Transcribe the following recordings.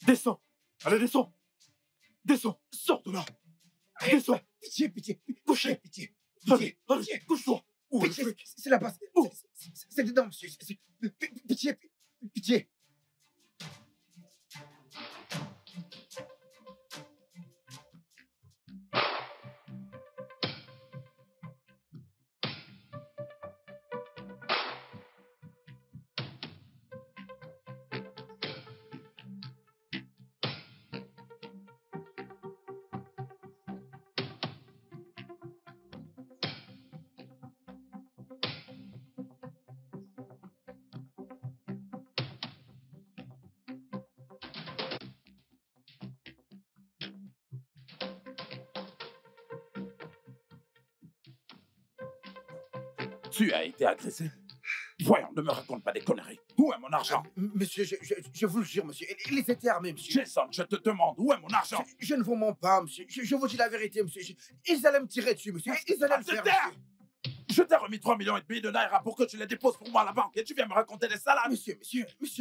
Descends. Allez, descends. Descends. Sors de là. Descends. Pitié, pitié. Couchez. Pitié. Allez, Pitié. allez, couche-toi. Où est le Pitié. flic? C'est la base. Où? C'est dedans, monsieur. Pitié. Pitié. Tu as été agressé. Voyons, ne me raconte pas des conneries. Où est mon argent? Monsieur, je vous le jure, monsieur. Ils étaient armés, monsieur. Jason, je te demande, où est mon argent? Je ne vous mens pas, monsieur. Je vous dis la vérité, monsieur. Ils allaient me tirer dessus, monsieur. Ils allaient le faire, monsieur. Je t'ai remis 3,5 millions de naira pour que tu les déposes pour moi à la banque et tu viens me raconter des salades. Monsieur,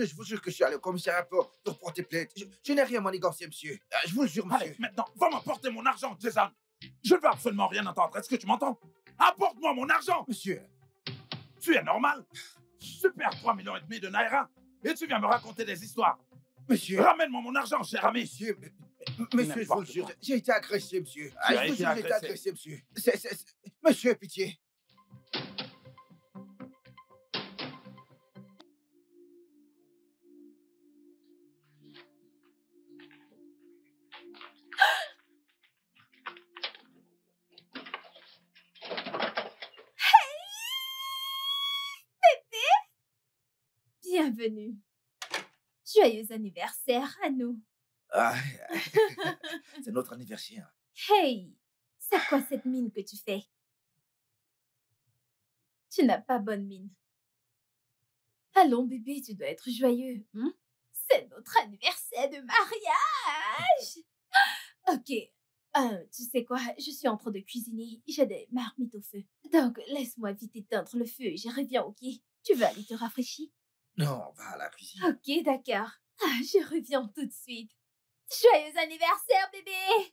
je vous jure que je suis allé au commissariat pour porter plainte. Je n'ai rien manigancé, monsieur. Je vous le jure, monsieur. Allez, maintenant, va m'apporter mon argent, Jason. Je ne veux absolument rien entendre. Est-ce que tu m'entends? Apporte-moi mon argent. Monsieur. Tu es normal? Je perds 3,5 millions de naira et tu viens me raconter des histoires. Monsieur. Ramène-moi mon argent, cher ami. Monsieur, je vous le jure, j'ai été agressé, monsieur. Tu Je as vous été jure, j'ai été agressé, monsieur. Monsieur, pitié. Bienvenue. Joyeux anniversaire à nous. Ah, c'est notre anniversaire. Hey, c'est quoi cette mine que tu fais? Tu n'as pas bonne mine. Allons, bébé, tu dois être joyeux. Hein? C'est notre anniversaire de mariage. Ok, tu sais quoi? Je suis en train de cuisiner. J'ai des marmites au feu. Donc, laisse-moi vite éteindre le feu et je reviens, ok? Tu veux aller te rafraîchir? Non, on va à la cuisine. Ok, d'accord. Je reviens tout de suite. Joyeux anniversaire, bébé!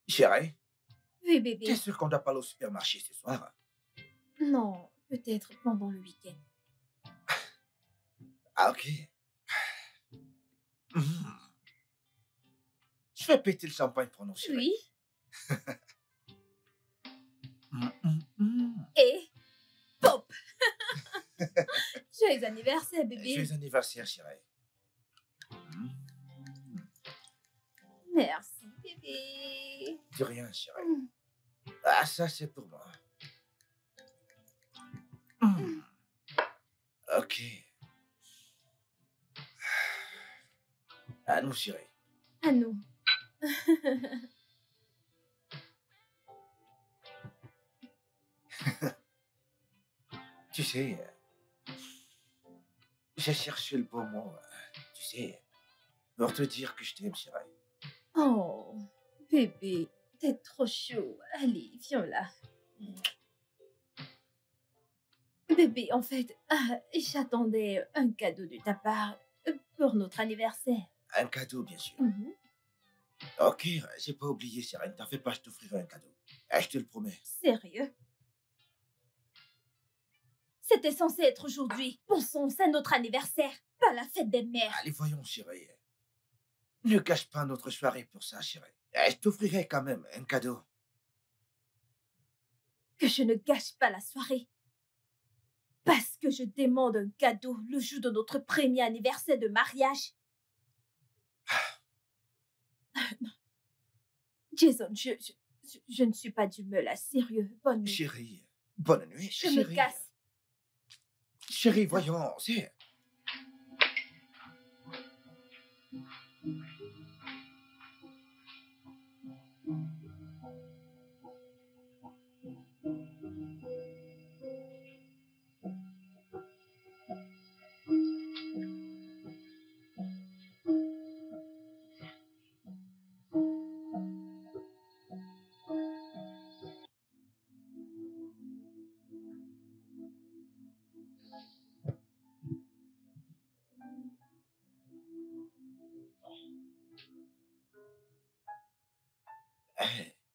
Chérie, Oui, bébé. t'es sûr qu'on doit pas aller au supermarché ce soir? Non, peut-être pendant le week-end. Ah, ok. Je vais péter le champagne pour nous, chérie. Oui, Et pop. Joyeux anniversaire, bébé. Joyeux anniversaire, chérie. Merci, bébé. De rien, chérie. Ah, ça, c'est pour moi. Ok. À nous, chérie. À nous. Tu sais, j'ai cherché le bon mot, tu sais, pour te dire que je t'aime, chérie. Oh, bébé, t'es trop chaud. Allez, viens là. Bébé, en fait, j'attendais un cadeau de ta part pour notre anniversaire. Un cadeau, bien sûr. Mhm. Ok, j'ai pas oublié, chérie. Ne t'en fais pas, je t'offrirai un cadeau. Je te le promets. Sérieux? C'était censé être aujourd'hui. Bon sang, c'est notre anniversaire, pas la fête des mères. Allez, voyons, chérie. Ne gâche pas notre soirée pour ça, chérie. Je t'offrirai quand même un cadeau. Que je ne gâche pas la soirée. Parce que je demande un cadeau le jour de notre premier anniversaire de mariage. Non. Jason, je ne suis pas d'humeur là, sérieux. Bonne nuit. Chérie, bonne nuit, Je chérie. me casse. Chérie, voyons, c'est...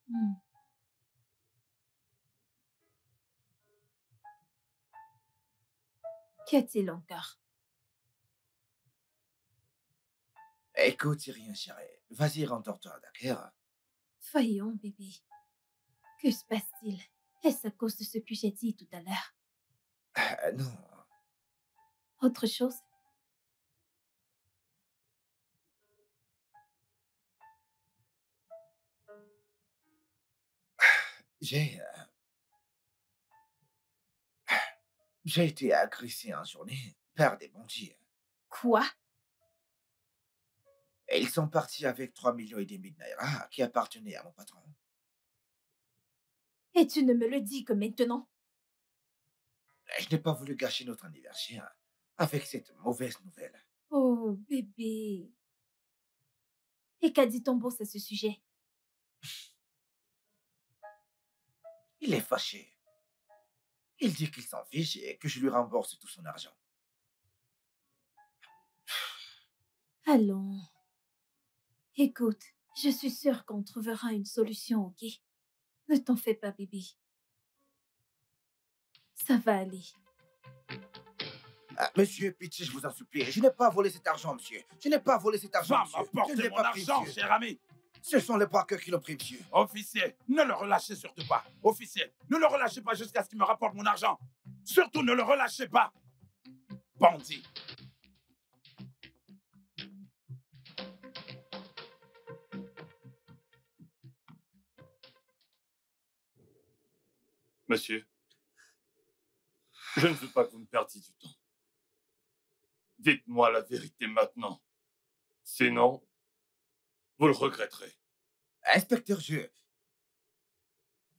Hmm. Qu'y a-t-il encore? Écoute, c'est rien, chérie. Vas-y, rendors-toi, d'accord? Voyons, bébé. Que se passe-t-il? Est-ce à cause de ce que j'ai dit tout à l'heure? Non. Autre chose? J'ai... J'ai été agressé en journée par des bandits. Quoi? Et ils sont partis avec 3,5 millions de naira qui appartenaient à mon patron. Et tu ne me le dis que maintenant? Je n'ai pas voulu gâcher notre anniversaire avec cette mauvaise nouvelle. Oh, bébé. Et qu'a dit ton boss à ce sujet? Il est fâché. Il dit qu'il s'en fiche et que je lui rembourse tout son argent. Allons. Écoute, je suis sûre qu'on trouvera une solution, ok? Ne t'en fais pas, bébé. Ça va aller. Monsieur, pitié, je vous en supplie. Je n'ai pas volé cet argent, monsieur. Je n'ai pas volé cet argent, Va monsieur. Je ne m'apporter l'ai mon pas pris, argent, monsieur. cher ami. Ce sont les braqueurs qui l'ont pris, monsieur. Officier, ne le relâchez surtout pas. Officier, ne le relâchez pas jusqu'à ce qu'il me rapporte mon argent. Surtout, ne le relâchez pas. Bandit. Monsieur, je ne veux pas que vous me perdiez du temps. Dites-moi la vérité maintenant. Sinon, vous le regretterez. Inspecteur,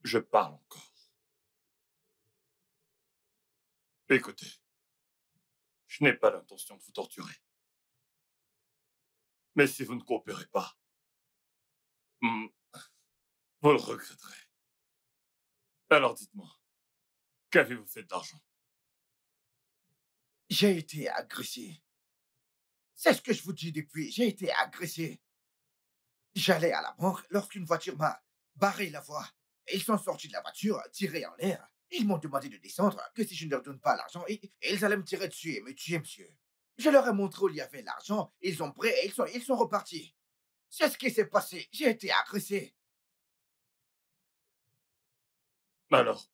Je parle encore. Écoutez, je n'ai pas l'intention de vous torturer. Mais si vous ne coopérez pas, vous le regretterez. Alors dites-moi, qu'avez-vous fait de l'argent? j'ai été agressé. C'est ce que je vous dis depuis. J'ai été agressé. J'allais à la banque lorsqu'une voiture m'a barré la voie. Ils sont sortis de la voiture, tirés en l'air. Ils m'ont demandé de descendre, que si je ne leur donne pas l'argent, ils allaient me tirer dessus et me tuer, monsieur. Je leur ai montré où il y avait l'argent, ils ont pris et ils sont repartis. C'est ce qui s'est passé. J'ai été agressé. Alors,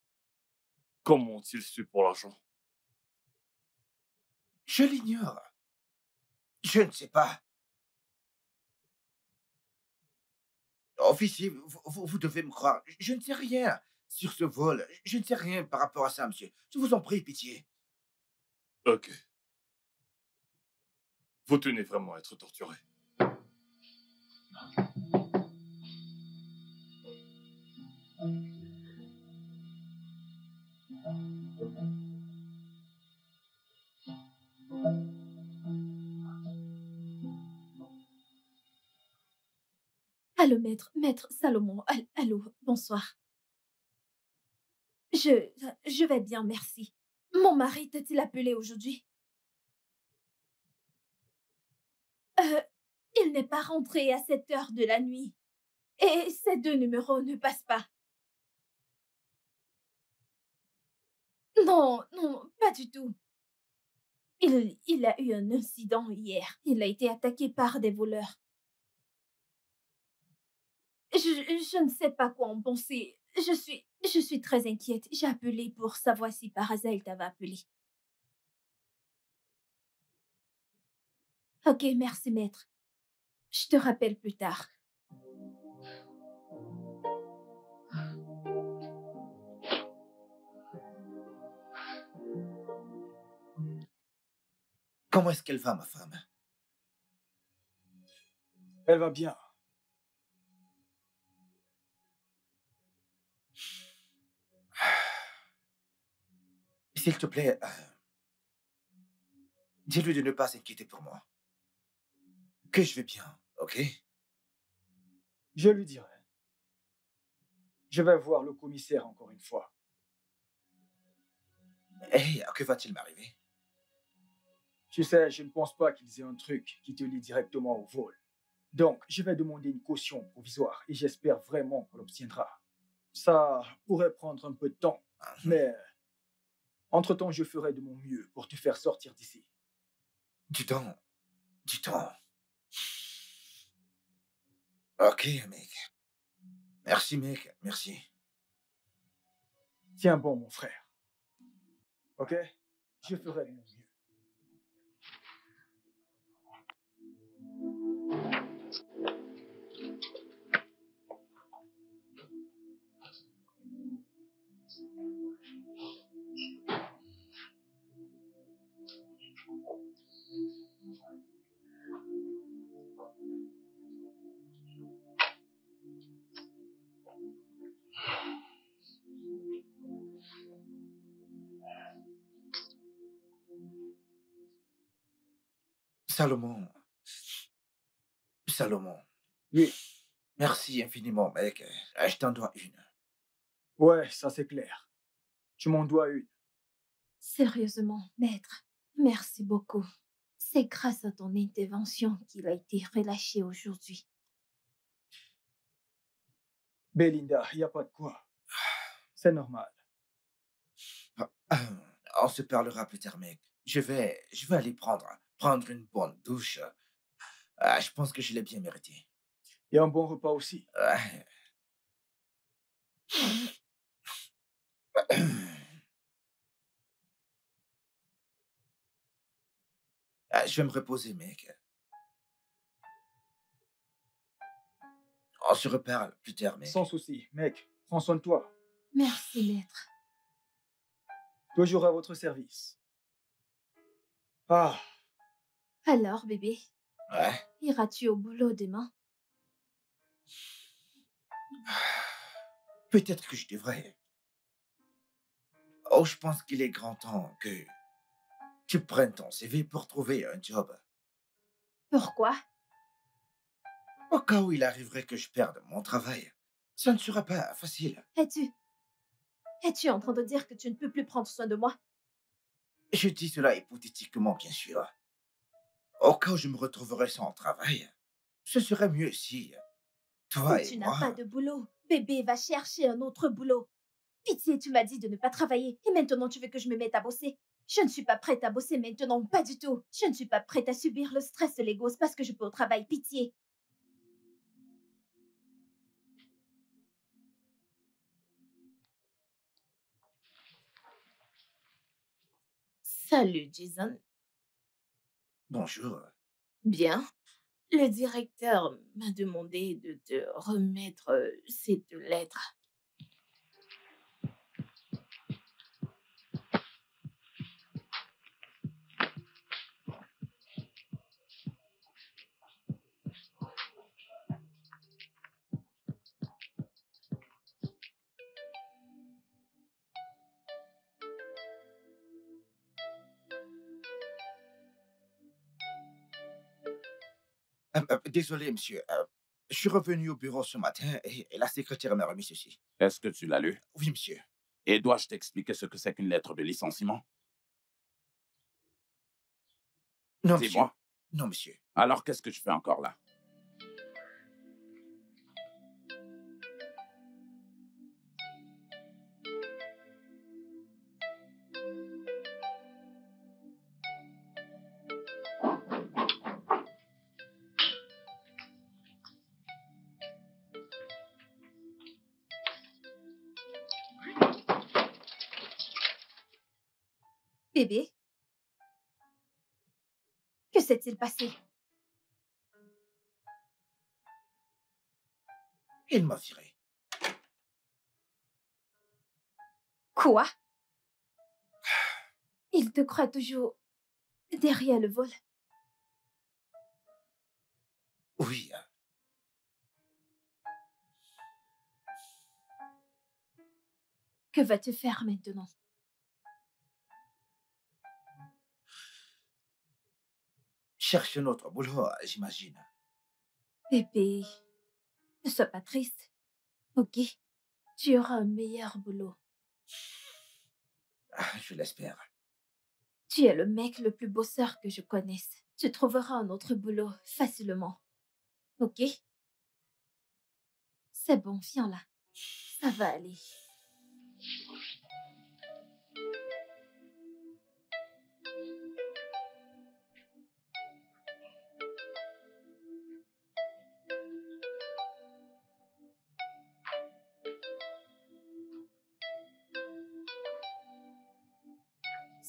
comment ont-ils su pour l'argent? Je l'ignore. Je ne sais pas. Officier, vous devez me croire. Je ne sais rien sur ce vol. Je ne sais rien par rapport à ça, monsieur. Je vous en prie, pitié. Ok. Vous tenez vraiment à être torturé. Allô, maître Salomon. Allô, bonsoir. Je, je vais bien, merci. Mon mari t'a-t-il appelé aujourd'hui? Euh, il n'est pas rentré à cette heure de la nuit. Et ces deux numéros ne passent pas. Non, non, pas du tout. Il a eu un incident hier. Il a été attaqué par des voleurs. Je ne sais pas quoi en penser. Je suis très inquiète. J'ai appelé pour savoir si par hasard il t'avait appelé. Ok, merci, maître. Je te rappelle plus tard. Comment est-ce qu'elle va, ma femme? Elle va bien. S'il te plaît, dis-lui de ne pas s'inquiéter pour moi. Que je vais bien, ok? Je lui dirai. Je vais voir le commissaire encore une fois. Hey, que va-t-il m'arriver? Tu sais, je ne pense pas qu'ils aient un truc qui te lie directement au vol. Donc, je vais demander une caution provisoire et j'espère vraiment qu'on l'obtiendra. Ça pourrait prendre un peu de temps, mais entre-temps, je ferai de mon mieux pour te faire sortir d'ici. Du temps. Du temps. Ok, mec. Merci, mec. Merci. Tiens bon, mon frère. Ok? Je ferai de mon mieux. Salomon. Salomon. Oui, Merci infiniment, mec. Je t'en dois une. ouais, ça c'est clair. Tu m'en dois une. Sérieusement, maître, merci beaucoup. C'est grâce à ton intervention qu'il a été relâché aujourd'hui. Belinda, il n'y a pas de quoi. C'est normal. On se parlera plus tard, mec. Je vais aller prendre une bonne douche. Je pense que je l'ai bien mérité. Et un bon repas aussi. Ouais. Je vais me reposer, mec. On se reparle plus tard, mec. Sans souci, mec. Prends soin de toi. Merci, maître. Toujours à votre service. Ah, Alors, bébé, Ouais. iras-tu au boulot demain? Peut-être que je devrais. Oh, je pense qu'il est grand temps que tu prennes ton CV pour trouver un job. Pourquoi? Au cas où il arriverait que je perde mon travail, ça ne sera pas facile. Es-tu en train de dire que tu ne peux plus prendre soin de moi? Je dis cela hypothétiquement, bien sûr. Au cas où je me retrouverais sans travail, ce serait mieux si toi Si et tu n'as pas moi... de boulot, bébé va chercher un autre boulot. Pitié, tu m'as dit de ne pas travailler et maintenant tu veux que je me mette à bosser. Je ne suis pas prête à bosser maintenant, pas du tout. Je ne suis pas prête à subir le stress de l'ego parce que je peux au travail, pitié. Salut, Jason. Bonjour. Bien. Le directeur m'a demandé de te remettre ces 2 lettres. Désolé, monsieur. Je suis revenu au bureau ce matin et la secrétaire m'a remis ceci. Est-ce que tu l'as lu? Oui, monsieur. Et dois-je t'expliquer ce que c'est qu'une lettre de licenciement? Non, monsieur. Dis-moi. Non, monsieur. Alors qu'est-ce que tu fais encore là? Bébé? Que s'est-il passé? Il m'a viré. Quoi? Il te croit toujours derrière le vol? Oui. Que vas-tu faire maintenant? Cherche un autre boulot, j'imagine. Bébé, ne sois pas triste. Ok? Tu auras un meilleur boulot. Je l'espère. Tu es le mec le plus bosseur que je connaisse. Tu trouveras un autre boulot facilement. Ok? C'est bon, viens là. Ça va aller.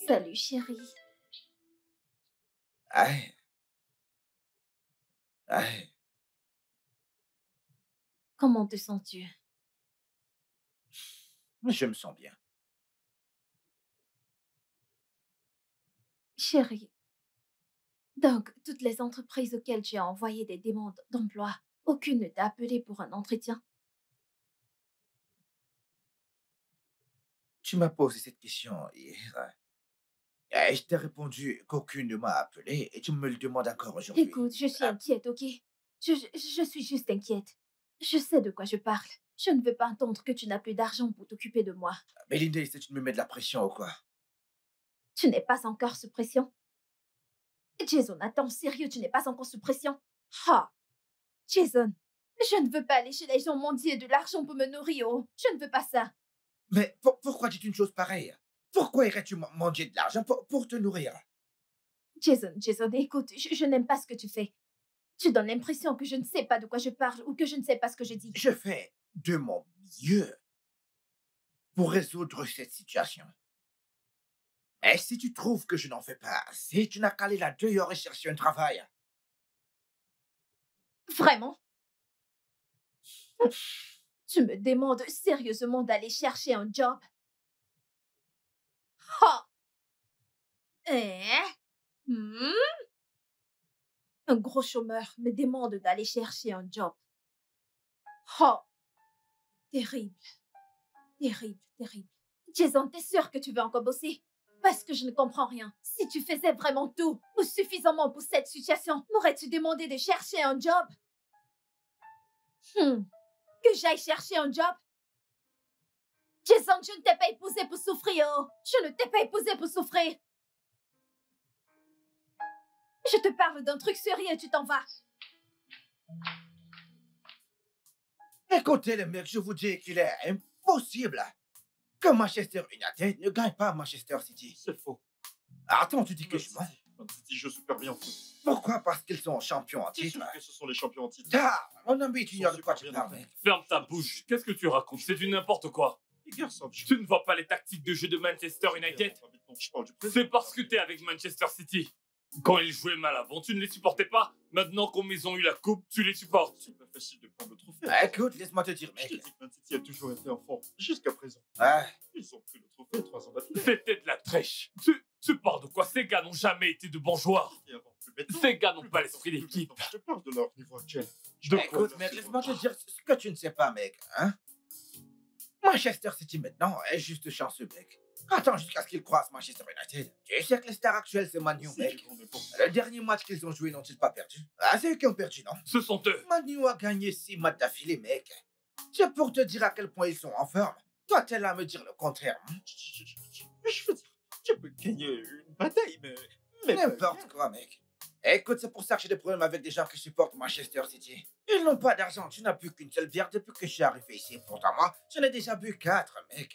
Salut, chérie. Aïe. Aïe. Comment te sens-tu? Je me sens bien. Chérie. Donc, toutes les entreprises auxquelles tu as envoyé des demandes d'emploi, aucune ne t'a appelé pour un entretien? Tu m'as posé cette question hier. Et je t'ai répondu qu'aucune ne m'a appelé et tu me le demandes encore aujourd'hui. Écoute, je suis inquiète, ok? Je suis juste inquiète. Je sais de quoi je parle. Je ne veux pas entendre que tu n'as plus d'argent pour t'occuper de moi. Melinda, est-ce que tu me mets de la pression ou quoi? Tu n'es pas encore sous pression? Jason, attends, sérieux, tu n'es pas encore sous pression? Ah! Jason, je ne veux pas aller chez les gens mendier de l'argent pour me nourrir. Oh. Je ne veux pas ça. Mais pourquoi dis-tu une chose pareille? Pourquoi irais-tu manger de l'argent pour te nourrir? Jason, écoute, je n'aime pas ce que tu fais. Tu donnes l'impression que je ne sais pas de quoi je parle ou que je ne sais pas ce que je dis. Je fais de mon mieux pour résoudre cette situation. Et si tu trouves que je n'en fais pas assez, tu n'as qu'à aller là dehors et chercher un travail. Vraiment? Tu me demandes sérieusement d'aller chercher un job? Ha! Hmm? Un gros chômeur me demande d'aller chercher un job. Oh! Terrible. Terrible, terrible. Jason, t'es sûr que tu veux encore bosser? Parce que je ne comprends rien. Si tu faisais vraiment tout ou suffisamment pour cette situation, m'aurais-tu demandé de chercher un job? Que j'aille chercher un job? Jason, je ne t'ai pas épousé pour souffrir. Oh. Je ne t'ai pas épousé pour souffrir. Je te parle d'un truc sérieux et tu t'en vas. Écoutez, le mec, je vous dis qu'il est impossible que Manchester United ne gagne pas Manchester City. C'est faux. Attends, tu dis que je mens? Man City joue super bien en foot. Pourquoi? Parce qu'ils sont champions en C'est titre. sûr que ce sont les champions en titre. Ah, mon ami, tu Ils ignores sont de quoi super tu bien parles, mec. Ferme ta bouche. Qu'est-ce que tu racontes? C'est du n'importe quoi. Les garçons, Tu ne vois pas les tactiques de jeu de Manchester United? Non, je parle du présent. C'est parce que t'es avec Manchester City. Quand ils jouaient mal avant, tu ne les supportais pas. Maintenant qu'ils ont eu la coupe, tu les supportes. C'est pas facile de prendre le trophée. Écoute, laisse-moi te dire, mec. Je te dis que Man City a toujours été en forme, jusqu'à présent. Ouais. Ils ont pris le trophée 3 ans d'affilée. C'était de la trèche. Tu parles de quoi? Ces gars n'ont jamais été de bons joueurs. Ces gars n'ont pas l'esprit d'équipe. Je te parle de leur niveau actuel. Écoute, mec, laisse-moi te dire ce que tu ne sais pas, mec. Hein? Manchester City maintenant est juste chanceux, mec. Attends jusqu'à ce qu'ils croisent Manchester United. Tu sais que les stars actuelles, c'est Man U, mec. Le dernier match qu'ils ont joué, n'ont-ils pas perdu? Ah, c'est eux qui ont perdu, non? Ce sont eux. Man U a gagné 6 matchs d'affilée, mec. C'est pour te dire à quel point ils sont en forme. Toi, t'es là à me dire le contraire. Hein? Je veux dire, tu peux gagner une bataille, mais N'importe quoi, mec. Écoute, c'est pour ça que j'ai des problèmes avec des gens qui supportent Manchester City. Ils n'ont pas d'argent. Tu n'as plus qu'une seule bière depuis que je suis arrivé ici. Pourtant, moi, j'en ai déjà bu 4, mec.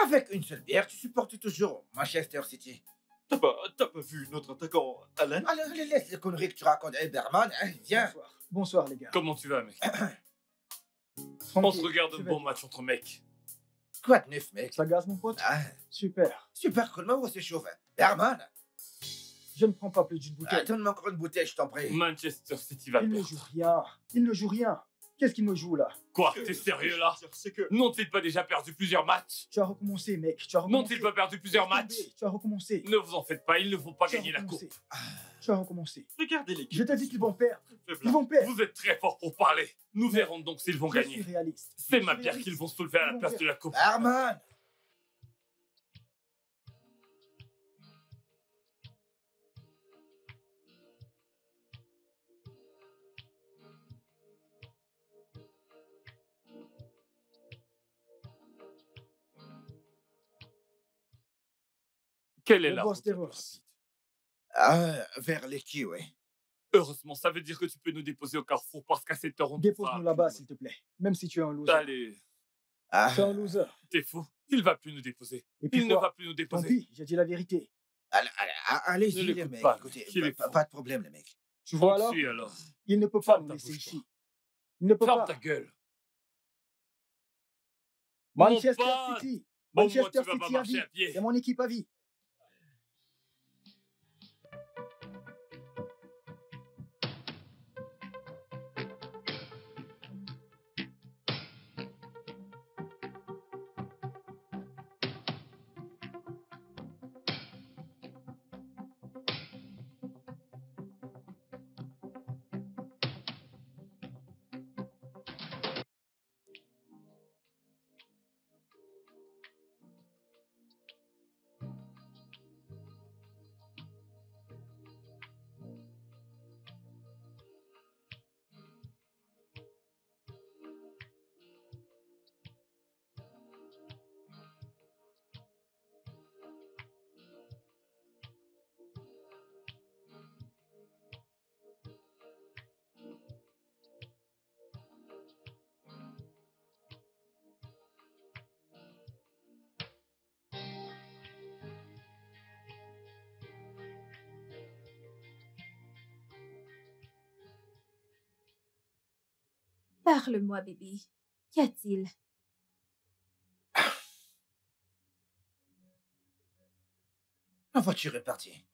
Avec une seule bière, tu supportes toujours Manchester City. T'as pas vu notre attaquant, Alan? Allez, laisse les conneries que tu racontes. Berman, hein, viens. Bonsoir. Bonsoir, les gars. Comment tu vas, mec? On Tranquille, se regarde un je vais bon bien. match entre mecs. Quoi de neuf, mec? Ça gaze, mon pote? Ah, Super. super cool, mais où c'est chaud, hein. Berman, Je ne prends pas plus d'une bouteille. donne-moi encore une bouteille, je t'en prie. Manchester City va Il ne perdre. joue rien. Il ne joue rien. Qu'est-ce qu'il me joue là? Quoi? T'es sérieux là? N'ont-ils pas déjà perdu plusieurs matchs? Tu as recommencé, mec. Tu as recommencé. N'ont-ils pas perdu plusieurs Laisse matchs? tomber, tu as recommencé. Ne vous en faites pas, ils ne vont pas Tu as gagner la coupe. recommencé. Tu as recommencé. Regardez l'équipe. Je t'ai dit qu'ils vont perdre. Ils vont perdre. Vous êtes très fort pour parler. Nous Mais verrons donc s'ils vont Je suis gagner. réaliste. C'est Je ma suis bière réaliste. qu'ils vont soulever à Ils la vont place perdre. de la coupe. Berman! Quelle est Le la boss route la des plus boss. rapide? Vers les kiwis. Heureusement, ça veut dire que tu peux nous déposer au carrefour parce qu'à cette heure, on ne fera Dépose-nous plus là-bas, de- s'il te plaît. Même si tu es un loser. Allez, Ah, Tu es un loser. t'es fou. Il va plus nous déposer. Et puis Il ne quoi? va plus nous Tant déposer. pis, j'ai dit la vérité. allez-y, Ne les l'écoute mecs. pas, Écoutez, qu'il est fou. pas de problème, les mecs. Tu vois alors? Suis alors. Il ne peut pas Ferme nous ta laisser bouche, ici. Il ne peut Ferme pas. ta gueule. Manchester Mon pote. City. Au moins, Manchester tu vas pas City à marcher vie. à pied. C'est mon équipe à vie. Parle-moi, bébé. Qu'y a-t-il? Ma voiture est partie.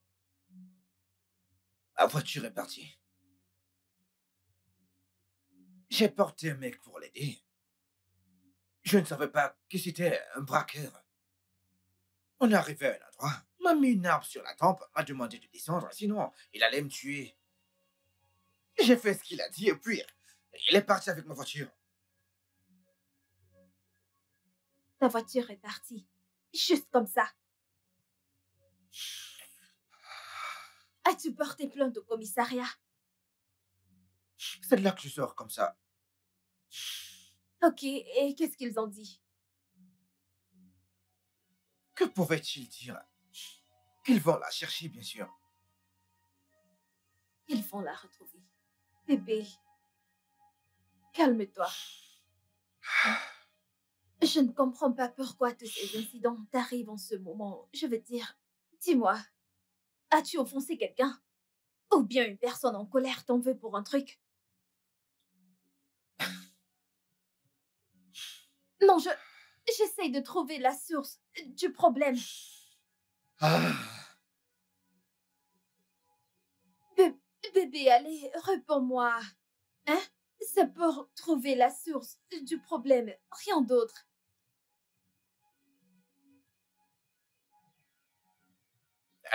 Ma voiture est partie. J'ai porté un mec pour l'aider. Je ne savais pas que c'était un braqueur. On est arrivé à un endroit, m'a mis une arme sur la tempe, m'a demandé de descendre, sinon il allait me tuer. J'ai fait ce qu'il a dit et puis il est parti avec ma voiture. Ta voiture est partie. Juste comme ça. As-tu porté plainte au commissariat? C'est de là que je sors comme ça. Ok, et qu'est-ce qu'ils ont dit? Que pouvaient-ils dire? Qu'ils vont la chercher, bien sûr. Ils vont la retrouver. Bébé, calme-toi. Je ne comprends pas pourquoi tous ces incidents t'arrivent en ce moment. Je veux dire, dis-moi, as-tu offensé quelqu'un? Ou bien une personne en colère t'en veut pour un truc? Non, j'essaye de trouver la source du problème. Ah, Bébé, allez, réponds-moi. Hein? C'est pour trouver la source du problème, rien d'autre.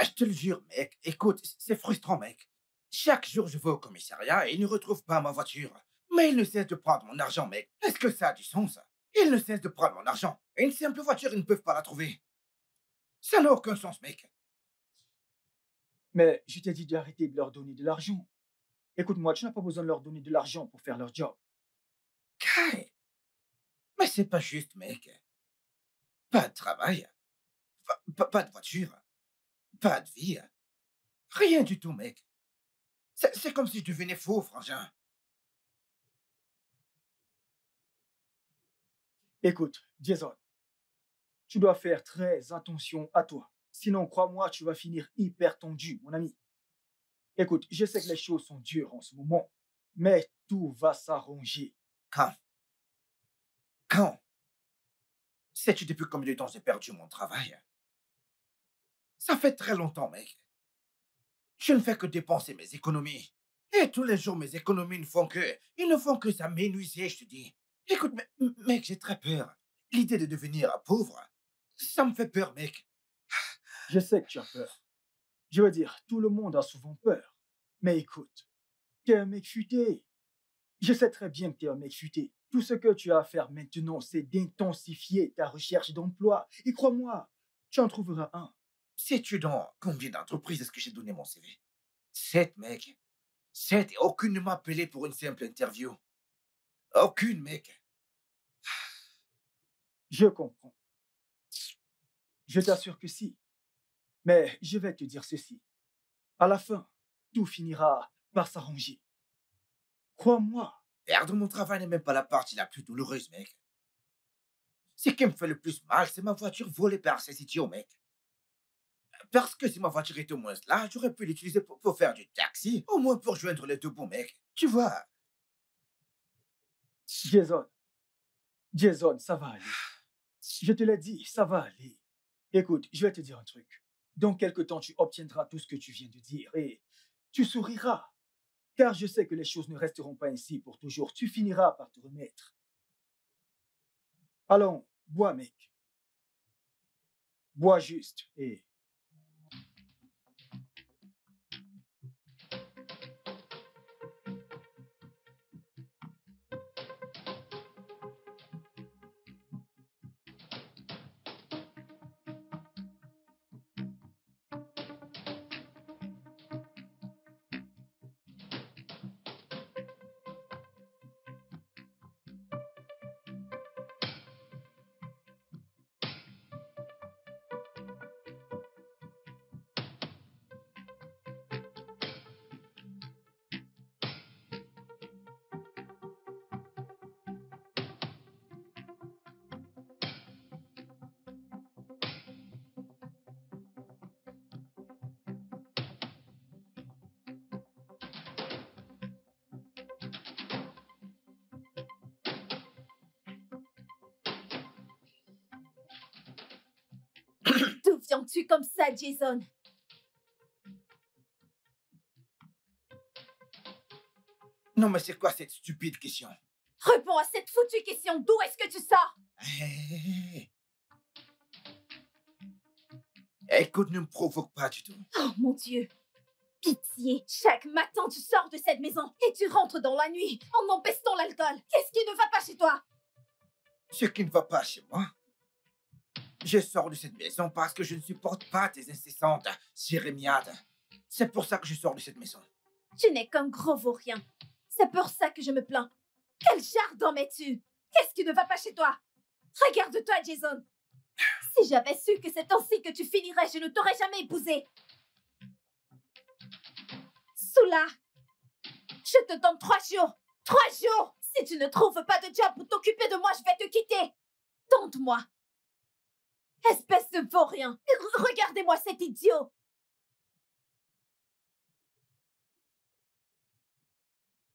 je te le jure, mec. Écoute, c'est frustrant, mec. Chaque jour, je vais au commissariat et il ne retrouve pas ma voiture. Mais il ne cesse de prendre mon argent, mec. Est-ce que ça a du sens? Il ne cesse de prendre mon argent. Et une simple voiture, ils ne peuvent pas la trouver. Ça n'a aucun sens, mec. Mais je t'ai dit d'arrêter de leur donner de l'argent. Écoute-moi, tu n'as pas besoin de leur donner de l'argent pour faire leur job. Kai, mais c'est pas juste, mec. Pas de travail, pas de voiture, pas de vie. Rien du tout, mec. C'est comme si je devenais faux, frangin. Écoute, Jason, tu dois faire très attention à toi. Sinon, crois-moi, tu vas finir hyper tendu, mon ami. Écoute, je sais que les choses sont dures en ce moment, mais tout va s'arranger. Quand? Quand? Sais-tu depuis combien de temps j'ai perdu mon travail? Ça fait très longtemps, mec. Je ne fais que dépenser mes économies. Et tous les jours, mes économies ils ne font que ça m'énuiser, je te dis. Écoute, mec, j'ai très peur. L'idée de devenir pauvre, ça me fait peur, mec. Je sais que tu as peur. Je veux dire, tout le monde a souvent peur. Mais écoute, t'es un mec futé. Je sais très bien que t'es un mec futé. Tout ce que tu as à faire maintenant, c'est d'intensifier ta recherche d'emploi. Et crois-moi, tu en trouveras un. Sais-tu dans combien d'entreprises est-ce que j'ai donné mon CV? 7, mec. 7 et aucune ne m'a appelé pour une simple interview. Aucune, mec. Je comprends. Je t'assure que si. Mais je vais te dire ceci. À la fin, tout finira par s'arranger. Crois-moi. Perdre mon travail n'est même pas la partie la plus douloureuse, mec. Ce qui me fait le plus mal, c'est ma voiture volée par ces idiots, mec. Parce que si ma voiture était au moins là, j'aurais pu l'utiliser pour faire du taxi, au moins pour joindre les deux bons, mec. Tu vois? Jason, Jason, ça va aller. Je te l'ai dit, ça va aller. Écoute, je vais te dire un truc. Dans quelque temps, tu obtiendras tout ce que tu viens de dire et tu souriras. Car je sais que les choses ne resteront pas ainsi pour toujours. Tu finiras par te remettre. Allons, bois, mec. Bois juste et D'où viens-tu comme ça, Jason? Non, mais c'est quoi cette stupide question? Réponds à cette foutue question. D'où est-ce que tu sors? Hé. Écoute, ne me provoque pas du tout. Oh mon Dieu. Pitié. Chaque matin, tu sors de cette maison et tu rentres dans la nuit en empestant l'alcool. Qu'est-ce qui ne va pas chez toi? Ce qui ne va pas chez moi. Je sors de cette maison parce que je ne supporte pas tes incessantes jérémiades. C'est pour ça que je sors de cette maison. Tu n'es qu'un gros vaurien. C'est pour ça que je me plains. Quel jardin mets-tu? Qu'est-ce qui ne va pas chez toi? Regarde-toi, Jason. Si j'avais su que c'est ainsi que tu finirais, je ne t'aurais jamais épousé. Soula, je te donne 3 jours. 3 jours! Si tu ne trouves pas de job pour t'occuper de moi, je vais te quitter. Tente-moi. Espèce de vaurien. Regardez-moi cet idiot.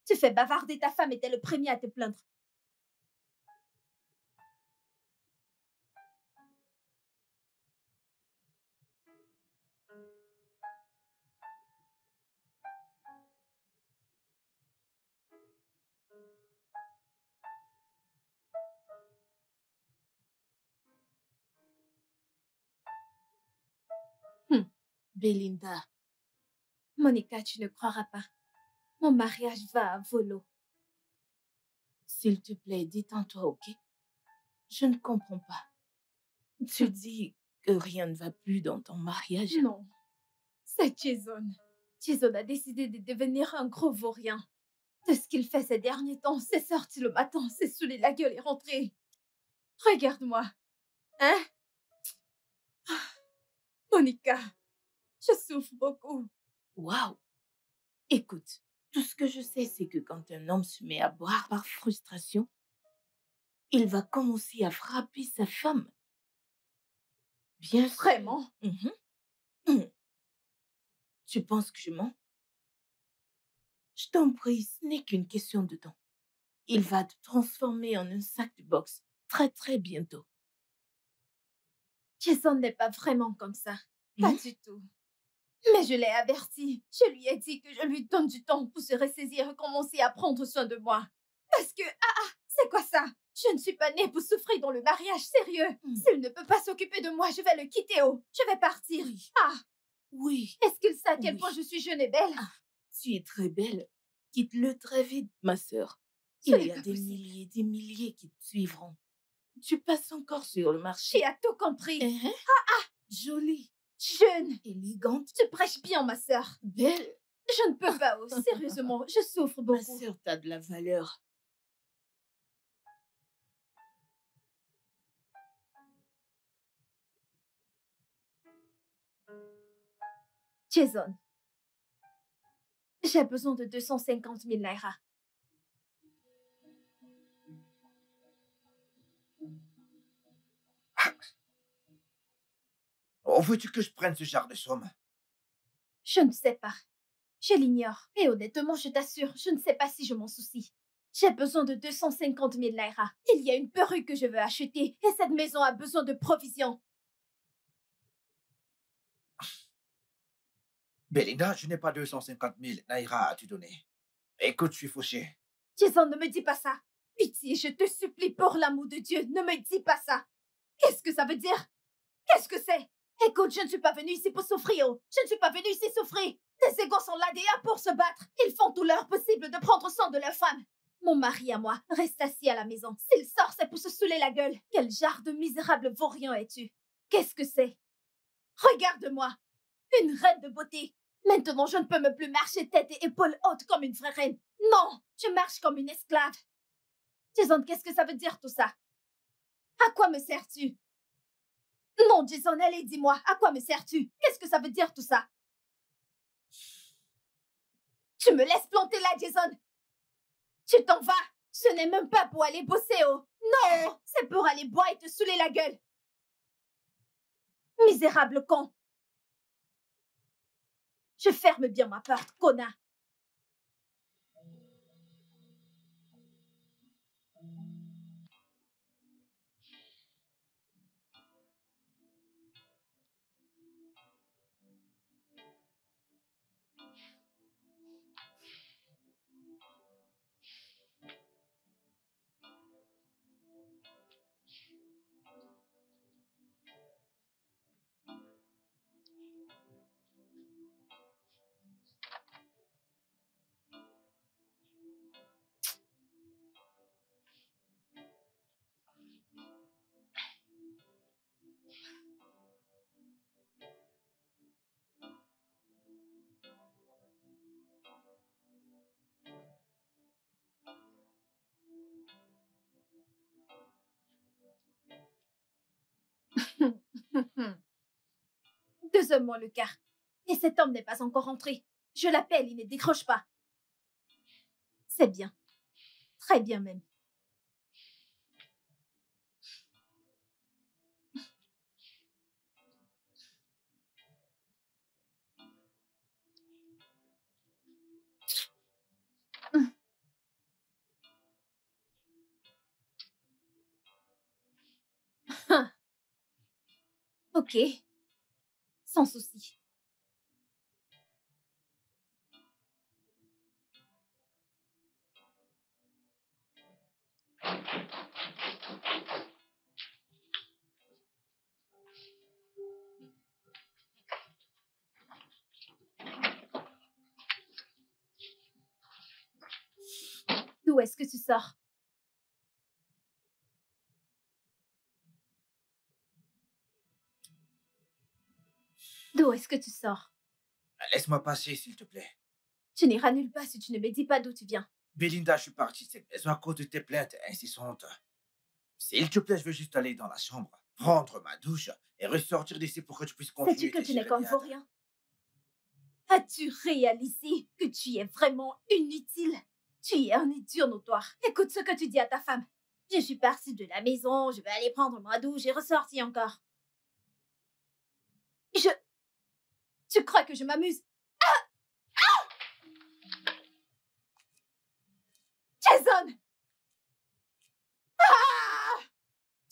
Tu fais bavarder ta femme et t'es le premier à te plaindre. Belinda, Monica, tu ne croiras pas. Mon mariage va à volo. s'il te plaît, détends-toi, ok? Je ne comprends pas. Tu dis que rien ne va plus dans ton mariage? Non, c'est Jason. Jason a décidé de devenir un gros vaurien. De ce qu'il fait ces derniers temps, c'est sorti le matin, c'est saoulé la gueule et rentré. Regarde-moi. Hein? Monica, je souffre beaucoup. Waouh! Écoute, tout ce que je sais, c'est que quand un homme se met à boire par frustration, il va commencer à frapper sa femme. Bien sûr. Vraiment? Mhm. Mhm. Tu penses que je mens? Je t'en prie, ce n'est qu'une question de temps. Il va te transformer en un sac de boxe très très bientôt. Jason n'est pas vraiment comme ça. Pas Hmm? du tout. Mais je l'ai averti. Je lui ai dit que je lui donne du temps pour se ressaisir et commencer à prendre soin de moi. Parce que, c'est quoi ça? Je ne suis pas née pour souffrir dans le mariage, sérieux. S'il ne peut pas s'occuper de moi, je vais le quitter, oh. Je vais partir. Oui. Ah, Oui, est-ce qu'il sait à quel Oui. point je suis jeune et belle? tu es très belle. Quitte-le très vite, ma sœur. Ce Il n'est y a pas des possible. milliers qui te suivront. Tu passes encore sur le Tu marché. as tout compris. Hein? Jolie, Jeune. élégante, Tu prêches bien, ma sœur. belle. Je ne peux pas, oh. Sérieusement, je souffre Ma beaucoup. sœur, t'as de la valeur. Jason, j'ai besoin de 250 000 naira. Oh, veux-tu que je prenne ce genre de somme? Je ne sais pas. Je l'ignore. Et honnêtement, je t'assure, je ne sais pas si je m'en soucie. J'ai besoin de 250 000 naira. Il y a une perruque que je veux acheter et cette maison a besoin de provisions. Belinda, je n'ai pas 250 000 naira à te donner. Écoute, je suis fauché. Jason, ne me dis pas ça. Pitié, je te supplie pour l'amour de Dieu, ne me dis pas ça. Qu'est-ce que ça veut dire? Qu'est-ce que c'est? Écoute, je ne suis pas venue ici pour souffrir. Oh. Je ne suis pas venue ici souffrir. Tes égaux sont là déjà pour se battre. Ils font tout leur possible de prendre soin de leur femme. Mon mari à moi reste assis à la maison. S'il sort, c'est pour se saouler la gueule. Quel genre de misérable vaurien es-tu? Qu'est-ce que c'est? Regarde-moi. Une reine de beauté. Maintenant, je ne peux me plus marcher tête et épaules hautes comme une vraie reine. Non, je marche comme une esclave. Jason, qu'est-ce que ça veut dire tout ça? À quoi me sers-tu? Non, Jason, allez, dis-moi, à quoi me sers-tu? Qu'est-ce que ça veut dire tout ça? Tu me laisses planter là, Jason? Tu t'en vas? Ce n'est même pas pour aller bosser, oh! Non! C'est pour aller boire et te saouler la gueule! Misérable con! Je ferme bien ma porte, connard! Deuxièmement, le quart. Et cet homme n'est pas encore rentré. Je l'appelle, il ne décroche pas. C'est bien. Très bien même. Ok. Sans souci. D'où est-ce que tu sors? D'où est-ce que tu sors? Laisse-moi passer, s'il te plaît. Tu n'iras nulle part si tu ne me dis pas d'où tu viens. Belinda, je suis parti de cette maison à cause de tes plaintes incessantes. S'il te plaît, je veux juste aller dans la chambre, prendre ma douche et ressortir d'ici pour que tu puisses continuer Sais-tu que tes tu n'es qu'un jérémiades. vaurien? As-tu réalisé que tu es vraiment inutile? Tu es un idiot notoire. Écoute ce que tu dis à ta femme. Je suis partie de la maison, je vais aller prendre ma douche et ressortir encore. Tu crois que je m'amuse? Jason! Ah!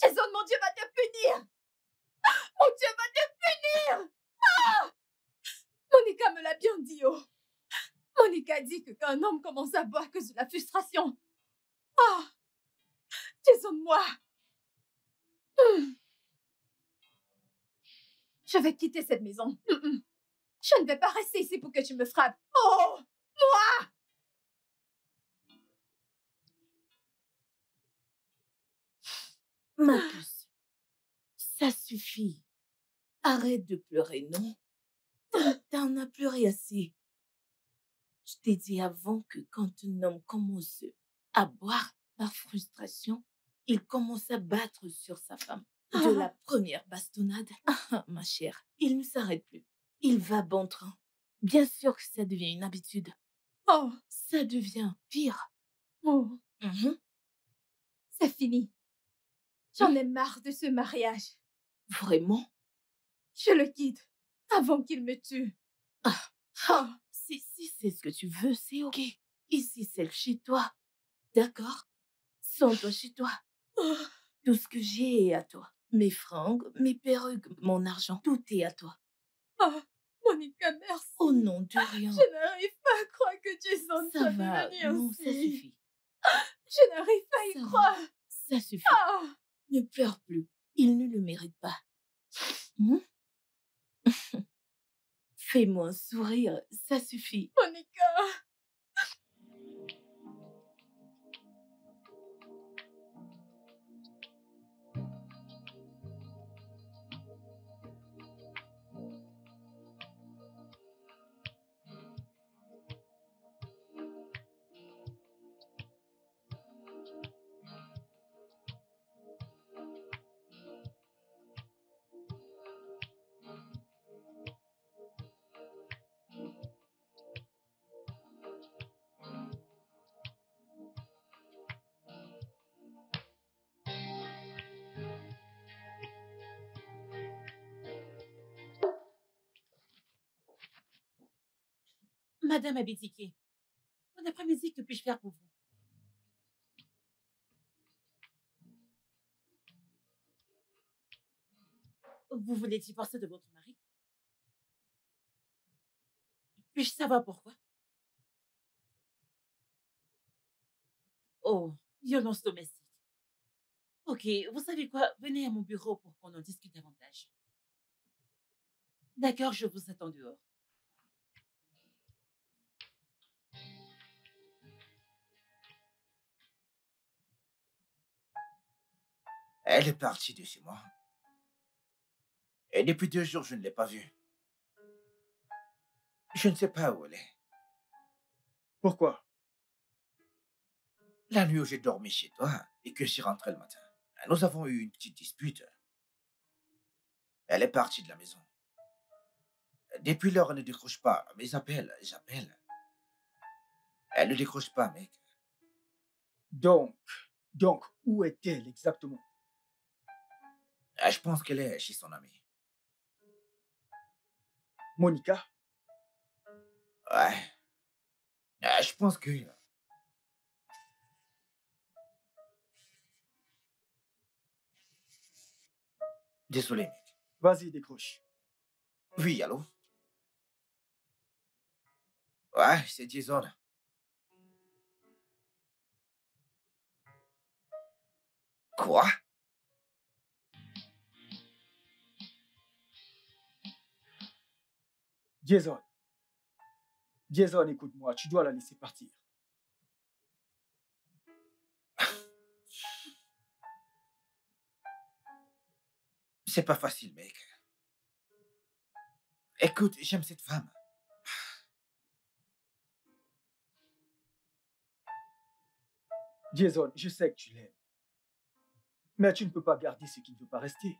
Jason, mon Dieu va te punir! Mon Dieu va te punir! Ah! Monica me l'a bien dit, oh! Monica dit que quand un homme commence à boire à cause de la frustration. Ah! Jason, moi! Je vais quitter cette maison. Je ne vais pas rester ici pour que tu me frappes. Oh! Moi! Ma puce, ça suffit. Arrête de pleurer, non? T'en as pleuré assez. Je t'ai dit avant que quand un homme commence à boire par frustration, il commence à battre sur sa femme. De la première bastonnade, ma chère, il ne s'arrête plus. Il va bon train. Bien sûr que ça devient une habitude. Oh! Ça devient pire. Oh! Mhm. C'est fini. J'en ai marre de ce mariage. Vraiment? Je le quitte avant qu'il me tue. Oh! Si c'est ce que tu veux, c'est ok. Ici, c'est chez toi. D'accord? Sans toi chez toi. Tout ce que j'ai est à toi. Mes fringues, mes perruques, mon argent, tout est à toi. Oh! Monica, merci. Au nom de rien. Je n'arrive pas à croire que Jason Ça soit va, devenu non, ainsi. ça suffit. Je n'arrive pas à y Ça va. croire. Ça suffit. Ah! Ne pleure plus. Il ne le mérite pas. Hmm? Fais-moi un sourire, ça suffit. Monica! Madame Abitiki, bon après-midi, que puis-je faire pour vous? Vous voulez divorcer de votre mari? Puis-je savoir pourquoi? Oh, violence domestique. Ok, vous savez quoi? Venez à mon bureau pour qu'on en discute davantage. D'accord, je vous attends dehors. Elle est partie de chez moi. Et depuis 2 jours, je ne l'ai pas vue. Je ne sais pas où elle est. Pourquoi? La nuit où j'ai dormi chez toi et que j'y rentrais le matin, nous avons eu une petite dispute. Elle est partie de la maison. Depuis lors, elle ne décroche pas mes appels. J'appelle. Elle ne décroche pas, mec. Donc, où est-elle exactement? Je pense qu'elle est chez son ami. Monica? Ouais. Je pense que... Désolé, mec. Vas-y, décroche. Oui, allô? Ouais, c'est Jason. Quoi? Jason. Jason, écoute-moi, tu dois la laisser partir. C'est pas facile, mec. Écoute, j'aime cette femme. Jason, je sais que tu l'aimes. Mais tu ne peux pas garder ce qui ne veut pas rester.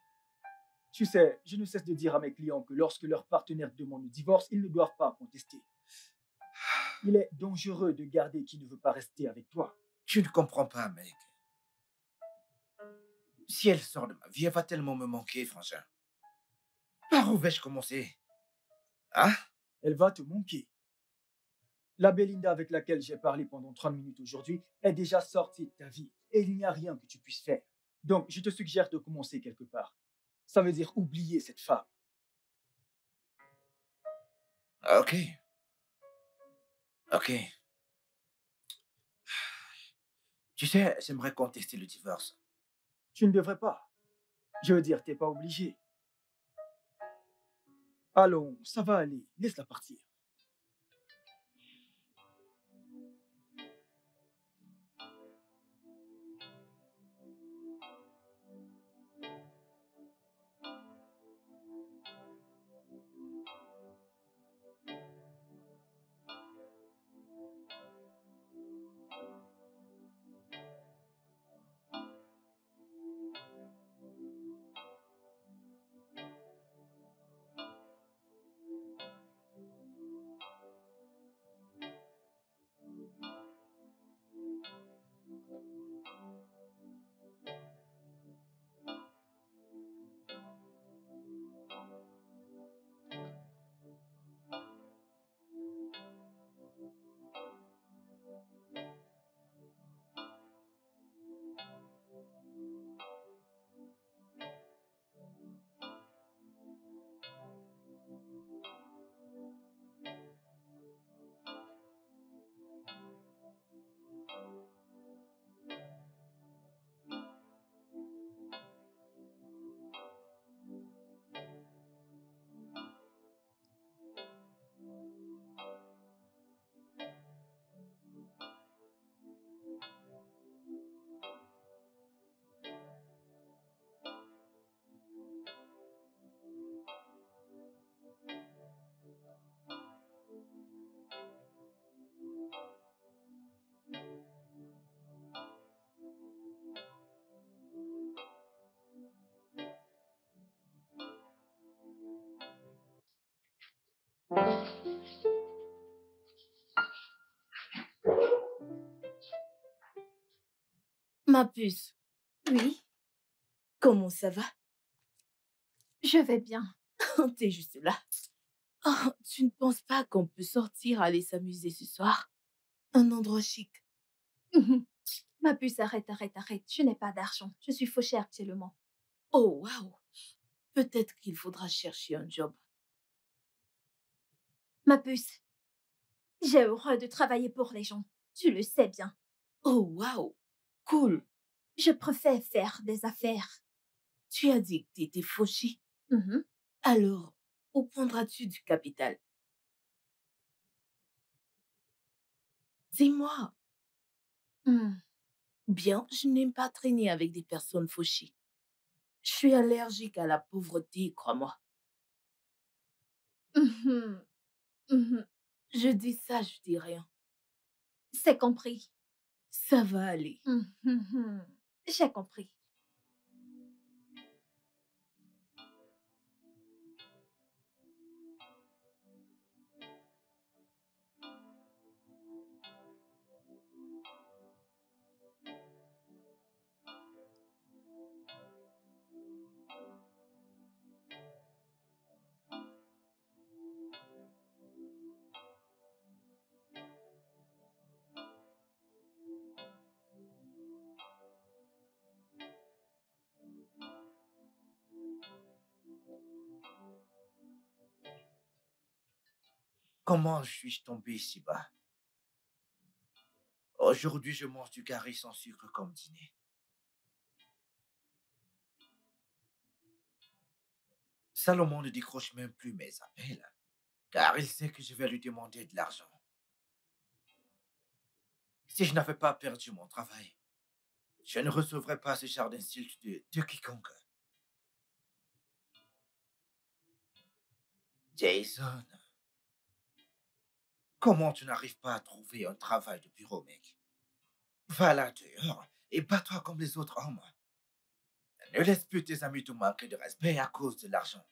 Tu sais, je ne cesse de dire à mes clients que lorsque leur partenaire demande le divorce, ils ne doivent pas contester. Il est dangereux de garder qui ne veut pas rester avec toi. Tu ne comprends pas, mec. Si elle sort de ma vie, elle va tellement me manquer, frangin. Par où vais-je commencer? Hein? Elle va te manquer. La Belinda avec laquelle j'ai parlé pendant 30 minutes aujourd'hui est déjà sortie de ta vie et il n'y a rien que tu puisses faire. Donc, je te suggère de commencer quelque part. Ça veut dire oublier cette femme. Ok. Ok. Tu sais, j'aimerais contester le divorce. Tu ne devrais pas. Je veux dire, t'es pas obligé. Allons, ça va aller. Laisse-la partir. Ma puce, Oui, comment ça va? je vais bien. T'es juste là. Oh, tu ne penses pas qu'on peut sortir, aller s'amuser ce soir? Un endroit chic. Mhm. Ma puce, arrête, arrête, arrête. Je n'ai pas d'argent. Je suis fauchée actuellement. Oh, waouh! Peut-être qu'il faudra chercher un job. Ma puce, j'ai horreur de travailler pour les gens. Tu le sais bien. Oh, waouh! Cool! Je préfère faire des affaires. Tu as dit que t'étais fauchée. Mhm. Alors, où prendras-tu du capital? Dis-moi. Hmm. Bien, je n'aime pas traîner avec des personnes fauchées. Je suis allergique à la pauvreté, crois-moi. Mhm. Mhm. Je dis ça, je dis rien. C'est compris. Ça va aller. Mhm. J'ai compris. Comment suis-je tombé si bas? Aujourd'hui, je mange du curry sans sucre comme dîner. Salomon ne décroche même plus mes appels, car il sait que je vais lui demander de l'argent. Si je n'avais pas perdu mon travail, je ne recevrais pas ce genre d'insulte de quiconque. Jason, comment tu n'arrives pas à trouver un travail de bureau, mec? Va là dehors et bats-toi comme les autres hommes. Ne laisse plus tes amis te manquer de respect à cause de l'argent.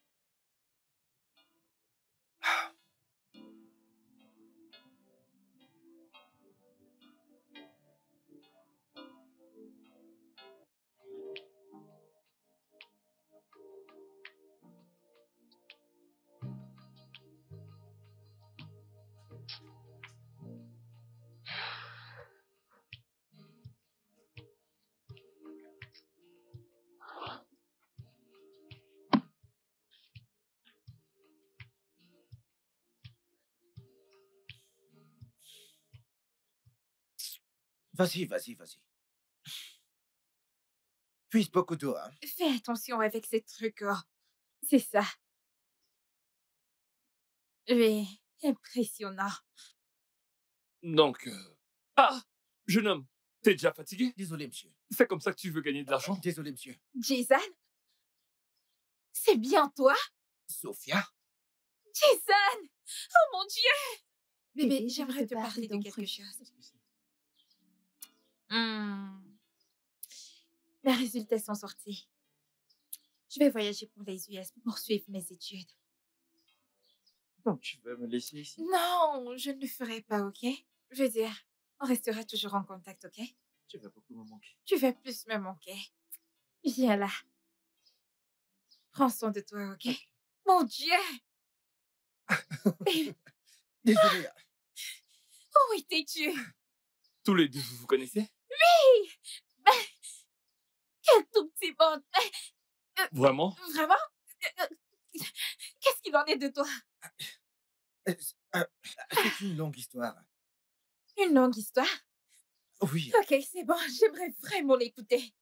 Vas-y, vas-y, vas-y. Puise beaucoup d'eau, hein. Fais attention avec ces trucs. Oh. C'est ça. Oui, impressionnant. Donc... Ah! Jeune homme, t'es déjà fatigué? Désolé, monsieur. C'est comme ça que tu veux gagner de l'argent? Désolé, monsieur. Jason? C'est bien toi? Sophia? Jason! Oh mon Dieu! Bébé, Bébé, j'aimerais te parler de d'un quelque truc. chose. Mes résultats sont sortis. Je vais voyager pour les US pour poursuivre mes études. Donc, tu veux me laisser ici? Non, je ne le ferai pas, ok? Je veux dire, on restera toujours en contact, ok? Tu vas beaucoup me manquer. Tu vas plus me manquer. Viens là. Prends soin de toi, ok? Mon Dieu! Désolé. Où étais-tu? Tous les deux, vous vous connaissez? Quel tout petit monde! Vraiment? Vraiment? Qu'est-ce qu'il en est de toi? C'est une longue histoire. Une longue histoire? Oui. Ok, c'est bon, j'aimerais vraiment l'écouter.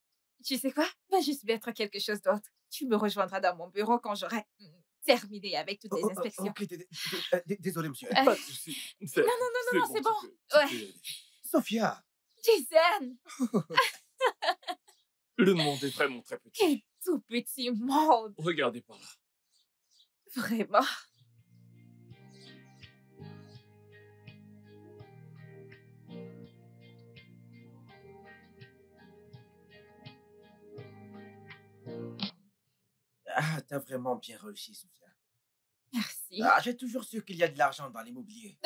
Tu sais quoi? Va juste mettre quelque chose d'autre. Tu me rejoindras dans mon bureau quand j'aurai terminé avec toutes les inspections. Ok, désolé, monsieur. Pas de soucis. Non, non, c'est bon. tu peux Ouais. y aller. Sophia! Jason! Le monde est vraiment très petit. Quel tout petit monde! Regardez par là. Vraiment. Ah, t'as vraiment bien réussi, Sophia. Merci. Ah, j'ai toujours su qu'il y a de l'argent dans l'immobilier.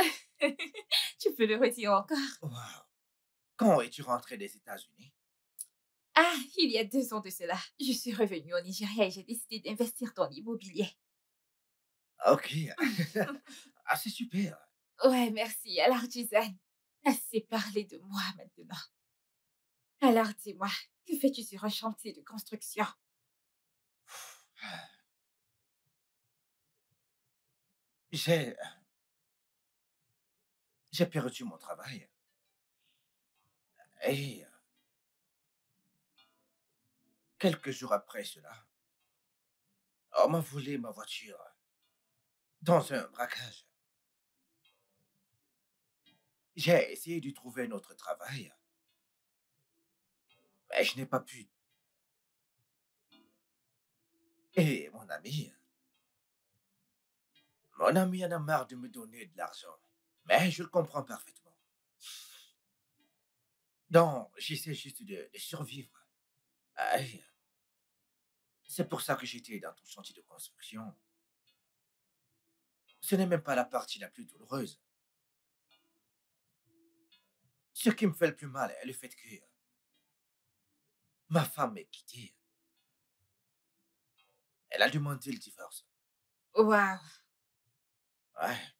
Tu peux le redire encore? Wow. Quand es-tu rentré des États-Unis? Ah, il y a 2 ans de cela. Je suis revenue au Nigeria et j'ai décidé d'investir dans l'immobilier. Ok. Ah, c'est super. Ouais, merci. Alors, Jason, assez parlé de moi maintenant. Alors, dis-moi, que fais-tu sur un chantier de construction? J'ai... J'ai perdu mon travail. Et quelques jours après cela, on m'a volé ma voiture dans un braquage. J'ai essayé de trouver un autre travail, mais je n'ai pas pu. Et mon ami en a marre de me donner de l'argent. Mais je le comprends parfaitement. Donc, j'essaie juste de survivre. Et c'est pour ça que j'étais dans ton chantier de construction. Ce n'est même pas la partie la plus douloureuse. Ce qui me fait le plus mal est le fait que ma femme m'ait quitté. Elle a demandé le divorce. Waouh. Ouais.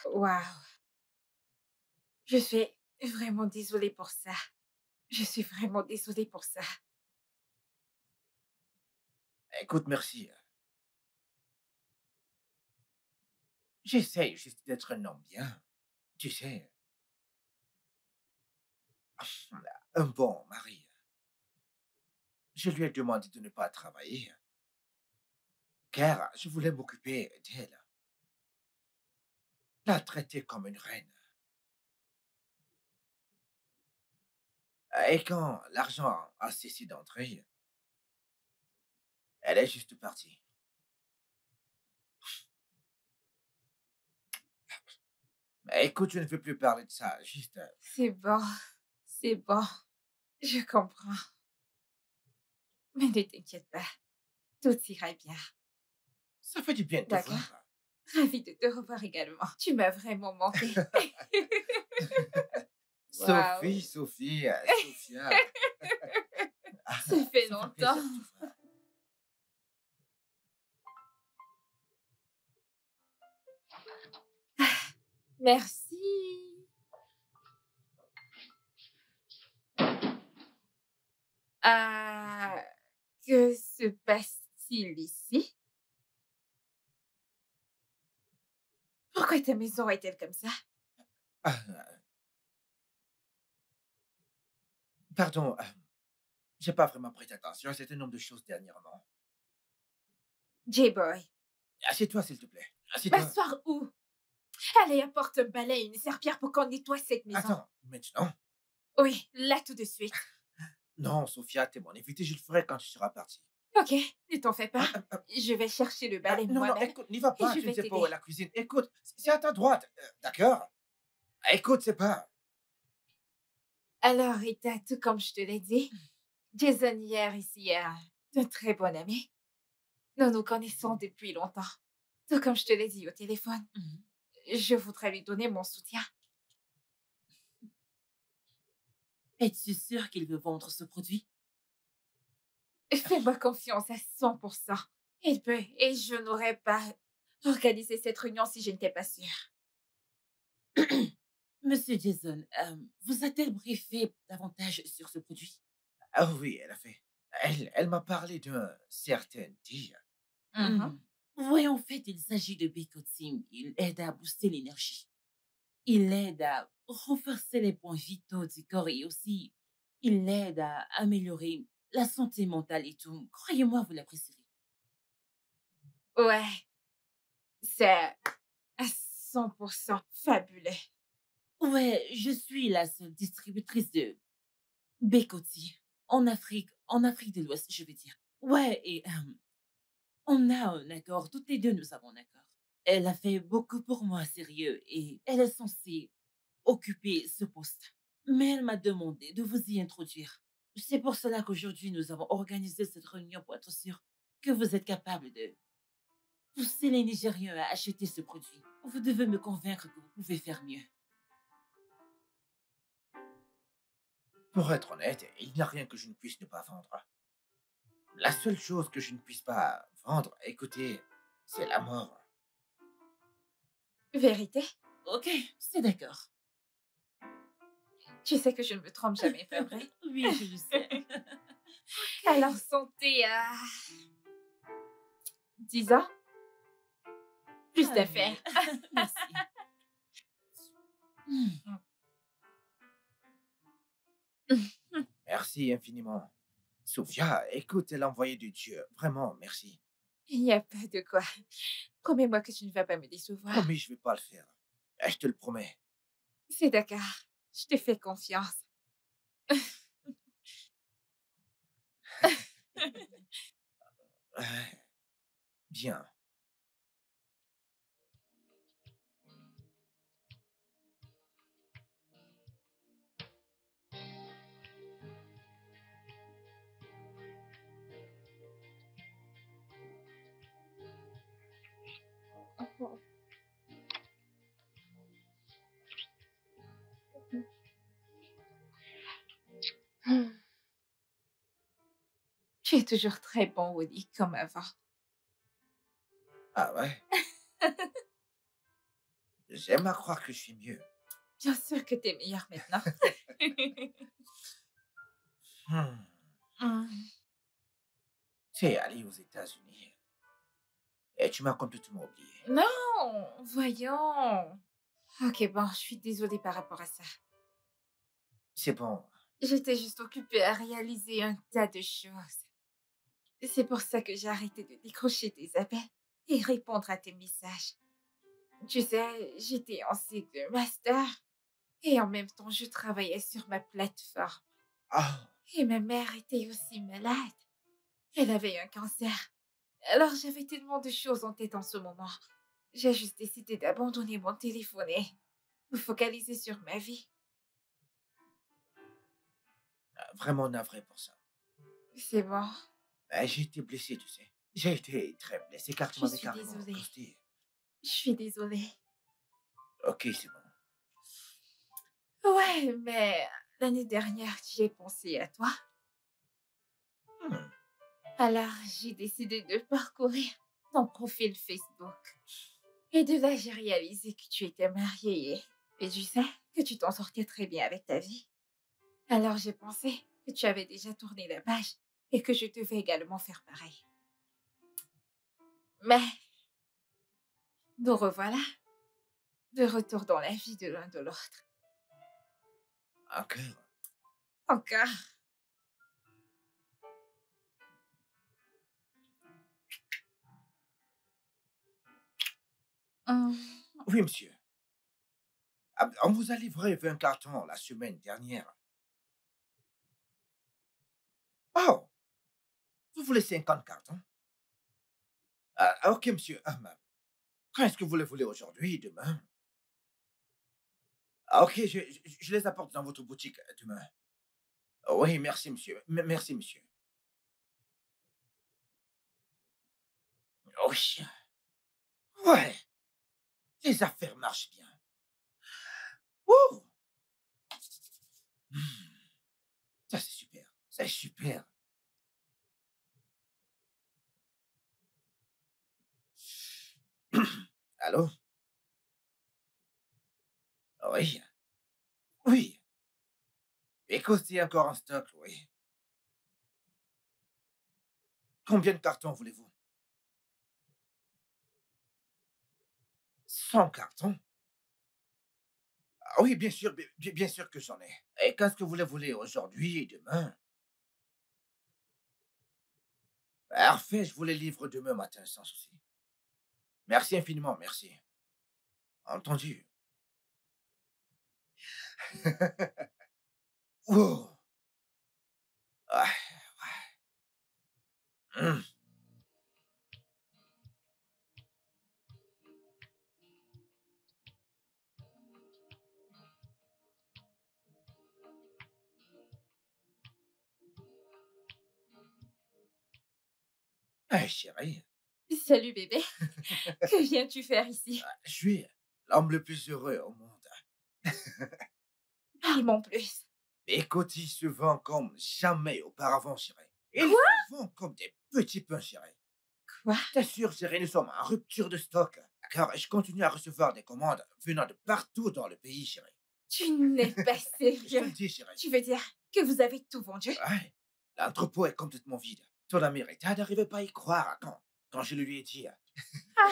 Waouh. Je suis vraiment désolée pour ça. Je suis vraiment désolée pour ça. Écoute, merci. J'essaye juste d'être un homme bien. Tu sais, un bon mari. Je lui ai demandé de ne pas travailler, car je voulais m'occuper d'elle. La traiter comme une reine. Et quand l'argent a cessé d'entrer, Elle est juste partie. Mais écoute, je ne veux plus parler de ça. Juste, C'est bon. C'est bon. Je comprends. Mais ne t'inquiète pas. Tout ira bien. ça fait du bien de te D'accord. voir. Ravie de te revoir également. Tu m'as vraiment manqué. Sophie, Sophie, Sophia. Ça fait Ça longtemps. plaisir de te voir. Merci. Ah, que se passe-t-il ici? Pourquoi ta maison est-elle comme ça? Ah, pardon, j'ai pas vraiment prêté attention à un certain nombre de choses dernièrement. J-Boy, Assieds-toi, s'il te plaît. Assieds-toi. m'asseoir où? Allez, apporte un balai et une serpillère pour qu'on nettoie cette maison. Attends, maintenant? Oui, là tout de suite. Non, Sophia, t'es mon invité, je le ferai quand tu seras parti. Ok, ne t'en fais pas. Je vais chercher le balai non, moi-même. écoute, n'y va pas, je tu ne vais sais pas t'aider. où est la cuisine. Écoute, c'est à ta droite, d'accord? Écoute, c'est pas... Alors, Rita, tout comme je te l'ai dit, Jason hier ici est un très bon ami. Nous nous connaissons depuis longtemps. Tout comme je te l'ai dit au téléphone, je voudrais lui donner mon soutien. Es-tu sûr qu'il veut vendre ce produit? Fais-moi confiance à 100%. Il peut, et je n'aurais pas organisé cette réunion si je n'étais pas sûre. Monsieur Jason, vous a-t-elle briefé davantage sur ce produit? Ah oui, elle a fait. Elle m'a parlé d'un certain deal. Oui, en fait, il s'agit de Bécotim. Il aide à booster l'énergie. Il aide à renforcer les points vitaux du corps et aussi, il aide à améliorer la santé mentale et tout. Croyez-moi, vous l'apprécierez. Ouais, c'est à 100% fabuleux. Ouais, je suis la seule distributrice de Bécotis en Afrique de l'Ouest, je veux dire. Ouais, et on a un accord, toutes les deux nous avons un accord. Elle a fait beaucoup pour moi, sérieux, et elle est censée occuper ce poste. Mais elle m'a demandé de vous y introduire. C'est pour cela qu'aujourd'hui, nous avons organisé cette réunion pour être sûr que vous êtes capable de pousser les Nigériens à acheter ce produit. Vous devez me convaincre que vous pouvez faire mieux. Pour être honnête, il n'y a rien que je ne puisse ne pas vendre. La seule chose que je ne puisse pas vendre, écoutez, c'est la mort. Vérité? Ok, c'est d'accord. Tu sais que je ne me trompe jamais, pas vrai? Oui, je le sais. Alors, santé à 10 ans? Plus Ah, d'affaires. oui. Merci. Merci infiniment. Sophia, écoute, l'envoyé de Dieu. Vraiment, merci. Il n'y a pas de quoi. Promets-moi que tu ne vas pas me décevoir. Promis, je vais pas le faire. Je te le promets. C'est d'accord. Je te fais confiance. Bien. Tu es toujours très bon au lit, comme avant. Ah ouais? J'aime à croire que je suis mieux. Bien sûr que t'es meilleur maintenant. Tu es allé aux États-Unis et tu m'as complètement oublié. Non, voyons. Ok, bon, je suis désolée par rapport à ça. C'est bon. J'étais juste occupée à réaliser un tas de choses. C'est pour ça que j'ai arrêté de décrocher tes appels et répondre à tes messages. Tu sais, j'étais en cycle de master et en même temps, je travaillais sur ma plateforme. Ah, Et ma mère était aussi malade. Elle avait un cancer. Alors, j'avais tellement de choses en tête en ce moment. J'ai juste décidé d'abandonner mon téléphone et me focaliser sur ma vie. Vraiment navré pour ça. C'est bon. J'ai été blessé, tu sais. J'ai été très blessé car tu Je m'avais suis carrément désolée. ghosté. Je suis désolée. Ok, c'est bon. Ouais, mais l'année dernière, j'ai pensé à toi. Hmm. Alors, j'ai décidé de parcourir ton profil Facebook. Et de là, j'ai réalisé que tu étais mariée et tu sais que tu t'en sortais très bien avec ta vie. Alors, j'ai pensé que tu avais déjà tourné la page et que je devais également faire pareil. Mais nous revoilà, de retour dans la vie de l'un de l'autre. Encore. Encore. Hum, Oui, monsieur. On vous a livré 20 cartons la semaine dernière. Oh, vous voulez 50 cartons? Ok, monsieur. Quand est-ce que vous les voulez aujourd'hui, demain? Ok, je les apporte dans votre boutique demain. Oui, merci, monsieur. Merci, monsieur. Oui. Ouais, les affaires marchent bien. Ouh! Hmm, ça, c'est super. C'est super. Allô? Oui. Oui. Écoute, il y a encore en stock, oui. Combien de cartons voulez-vous? 100 cartons? Ah oui, bien sûr, bien sûr que j'en ai. Et qu'est-ce que vous les voulez aujourd'hui et demain? Parfait, je vous les livre demain matin sans souci. Merci infiniment, merci. Entendu. Oh. Ah, hum. Chérie, Salut bébé. Que viens-tu faire ici? je suis l'homme le plus heureux au monde. Parle-moi plus. Écoute, il se vend comme jamais auparavant, chérie. Il Quoi? se vend comme des petits pains, chérie. Quoi? T'assures, chérie, nous sommes en rupture de stock. Car je continue à recevoir des commandes venant de partout dans le pays, chérie. Tu n'es pas Je te le sérieux. dis, chérie. Tu veux dire que vous avez tout vendu? Ouais, l'entrepôt est complètement vide. Ton ami Rita n'arrivait pas à y croire quand je le lui ai dit. Ah,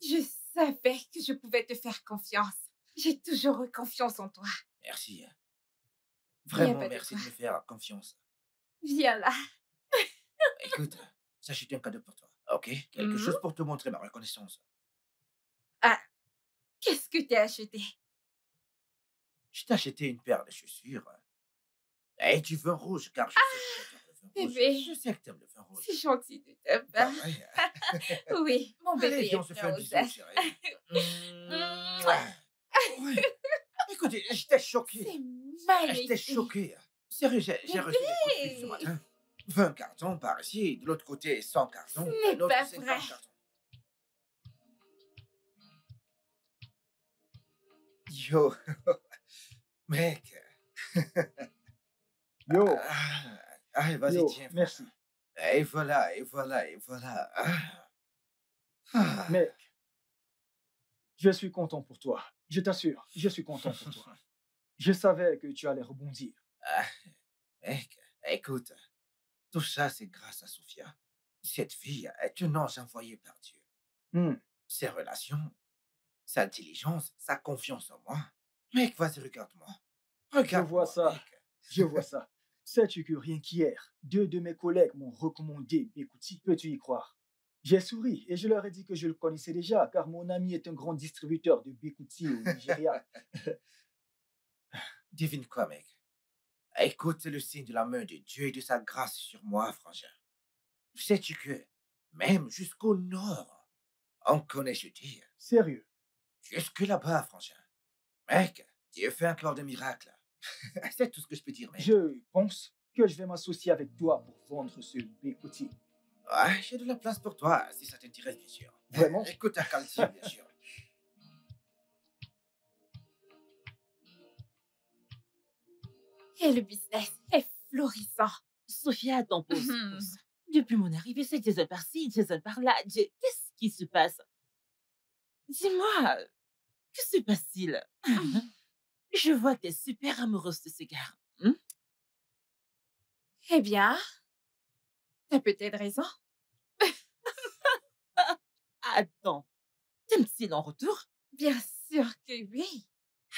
je savais que je pouvais te faire confiance. J'ai toujours eu confiance en toi. Merci. Il n'y a Vraiment, pas de merci quoi. de me faire confiance. Viens là. Écoute, ça c'est un cadeau pour toi. Ok? Quelque chose pour te montrer ma reconnaissance. Ah, qu'est-ce que t'as acheté? Je t'ai acheté une paire de chaussures. Et du vin rouge, car je sais que tu aimes le vin rouge. Bébé. Je sais que tu aimes le vin rouge. C'est gentil de ta Bah part. ouais. Oui, mon bébé Allez, viens, on est se fait plein un aux bisou, as. chérie. Mouah. Ouais. Écoutez, j'étais choqué. C'est J'étais magnifique. choqué. Sérieux, j'ai reçu des coups de fil ce Bébé. matin. 20 cartons par ici, de l'autre côté 100 cartons, Ce n'est un autre pas 50 vrai. cartons. Yo, mec. Yo, Vas-y, yo, tiens. merci. Et voilà, et voilà, et voilà. Ah. Mec, je suis content pour toi. Je t'assure, je suis content pour toi. Je savais que tu allais rebondir. Ah, mec, écoute, tout ça, c'est grâce à Sophia. Cette fille est un ange envoyé par Dieu. Hmm, Ses relations, sa intelligence, sa confiance en moi. Mec, vas-y, regarde-moi. je Regarde-moi, vois ça, mec. je vois ça. Sais-tu que rien qu'hier, deux de mes collègues m'ont recommandé Bekouti? Peux-tu y croire? J'ai souri et je leur ai dit que je le connaissais déjà, car mon ami est un grand distributeur de Bekouti au Nigeria. Devine quoi, mec? Écoute, c'est le signe de la main de Dieu et de sa grâce sur moi, frangin. Sais-tu que Même jusqu'au nord. On connaît jeudi. Sérieux. Jusque là-bas, frangin. Mec, Dieu fait encore des miracles. C'est tout ce que je peux dire, mec. Je pense que je vais m'associer avec toi pour vendre ce bécotier. Ouais, j'ai de la place pour toi, si ça t'intéresse, bien sûr. Vraiment? Écoute à Calci, bien sûr. Et le business est florissant. Sophia, attends, pause. Depuis mon arrivée, c'est Jason par-ci, Jason par-là. Qu'est-ce qui se passe? Dis-moi, que se passe-t-il? Je vois que t'es super amoureuse de ce gars. Eh bien, t'as peut-être raison. Attends, t'aimes-t-il en retour? Bien sûr que oui.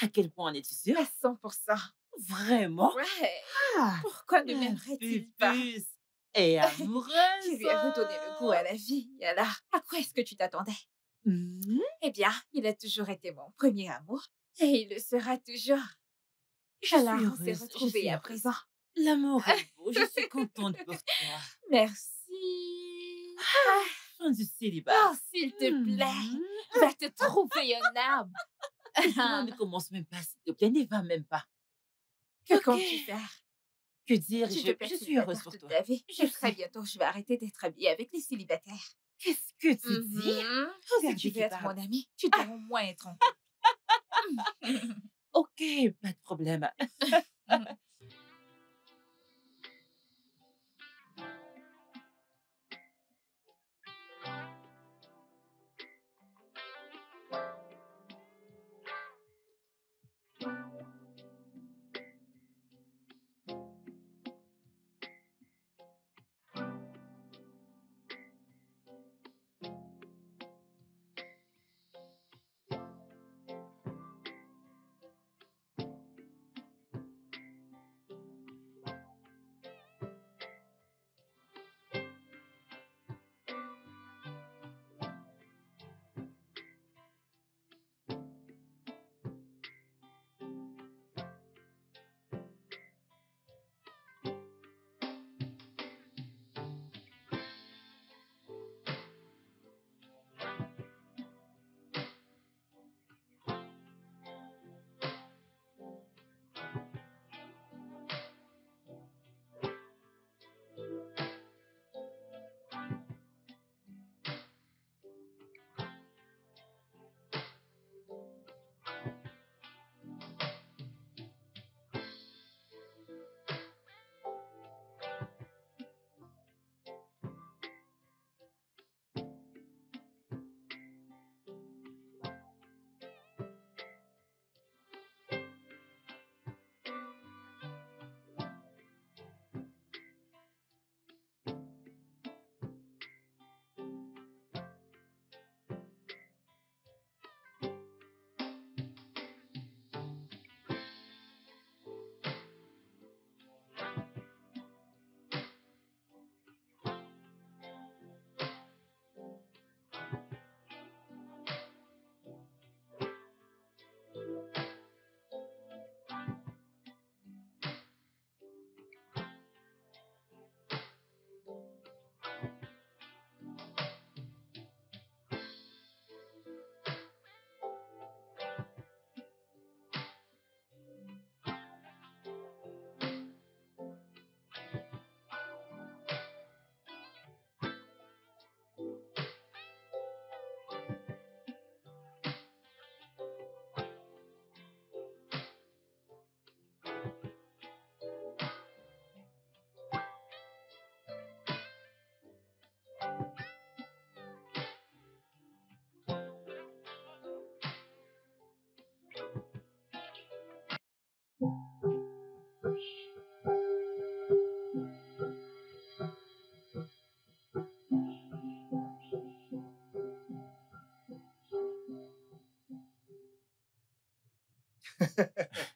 À quel point en es-tu sûre? À 100%. Vraiment? Ouais. Ah, Pourquoi ne m'aimerait-il pas? pupus et amoureuse. Tu lui as redonné le goût à la vie. Et alors, à quoi est-ce que tu t'attendais? Eh bien, il a toujours été mon premier amour. Et il le sera toujours. Je Alors, suis on s'est heureuse, retrouvés à heureuse. présent. L'amour est beau, je suis contente pour toi. Merci. Fin du célibat. Oh, s'il te plaît, va te trouver un arbre. Non, ne commence même pas, s'il te plaît, n'y va même pas. Que Ok. comptes-tu faire? Que dire, Tu je veux passer suis le heureuse tard pour toute toi. ta vie. Je Et très sais. bientôt, je vais arrêter d'être habillée avec les célibataires. Qu'est-ce que tu dis? Si Regarde tu qui veux être parle. mon ami, tu dois au moins être en Ok, pas de problème.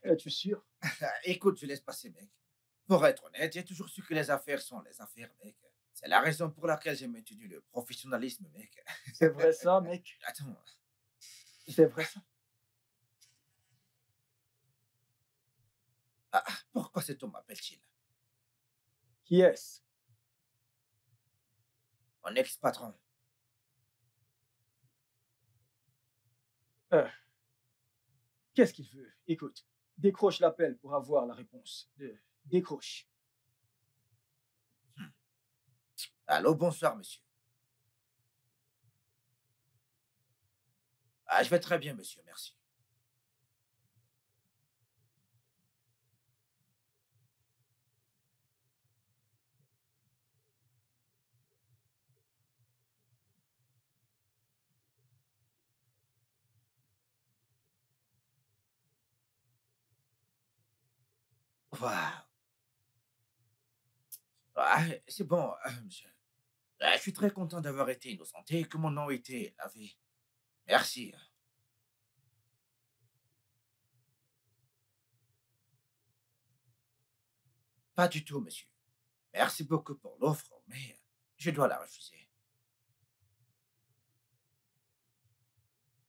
Es-tu sûr? Écoute, je laisse passer, mec. Pour être honnête, j'ai toujours su que les affaires sont les affaires, mec. C'est la raison pour laquelle j'ai maintenu le professionnalisme, mec. C'est vrai ça, mec? Attends, C'est vrai ça? pourquoi cet homme m'appelle-t-il? Qui est-ce? Mon ex-patron. Qu'est-ce qu'il veut? Écoute, décroche l'appel pour avoir la réponse. Décroche. Allô, bonsoir, monsieur. Ah, je vais très bien, monsieur, merci. Waouh. Ah, c'est bon, monsieur. Ah, je suis très content d'avoir été innocenté et que mon nom ait été lavé. Merci. Pas du tout, monsieur. Merci beaucoup pour l'offre, mais je dois la refuser.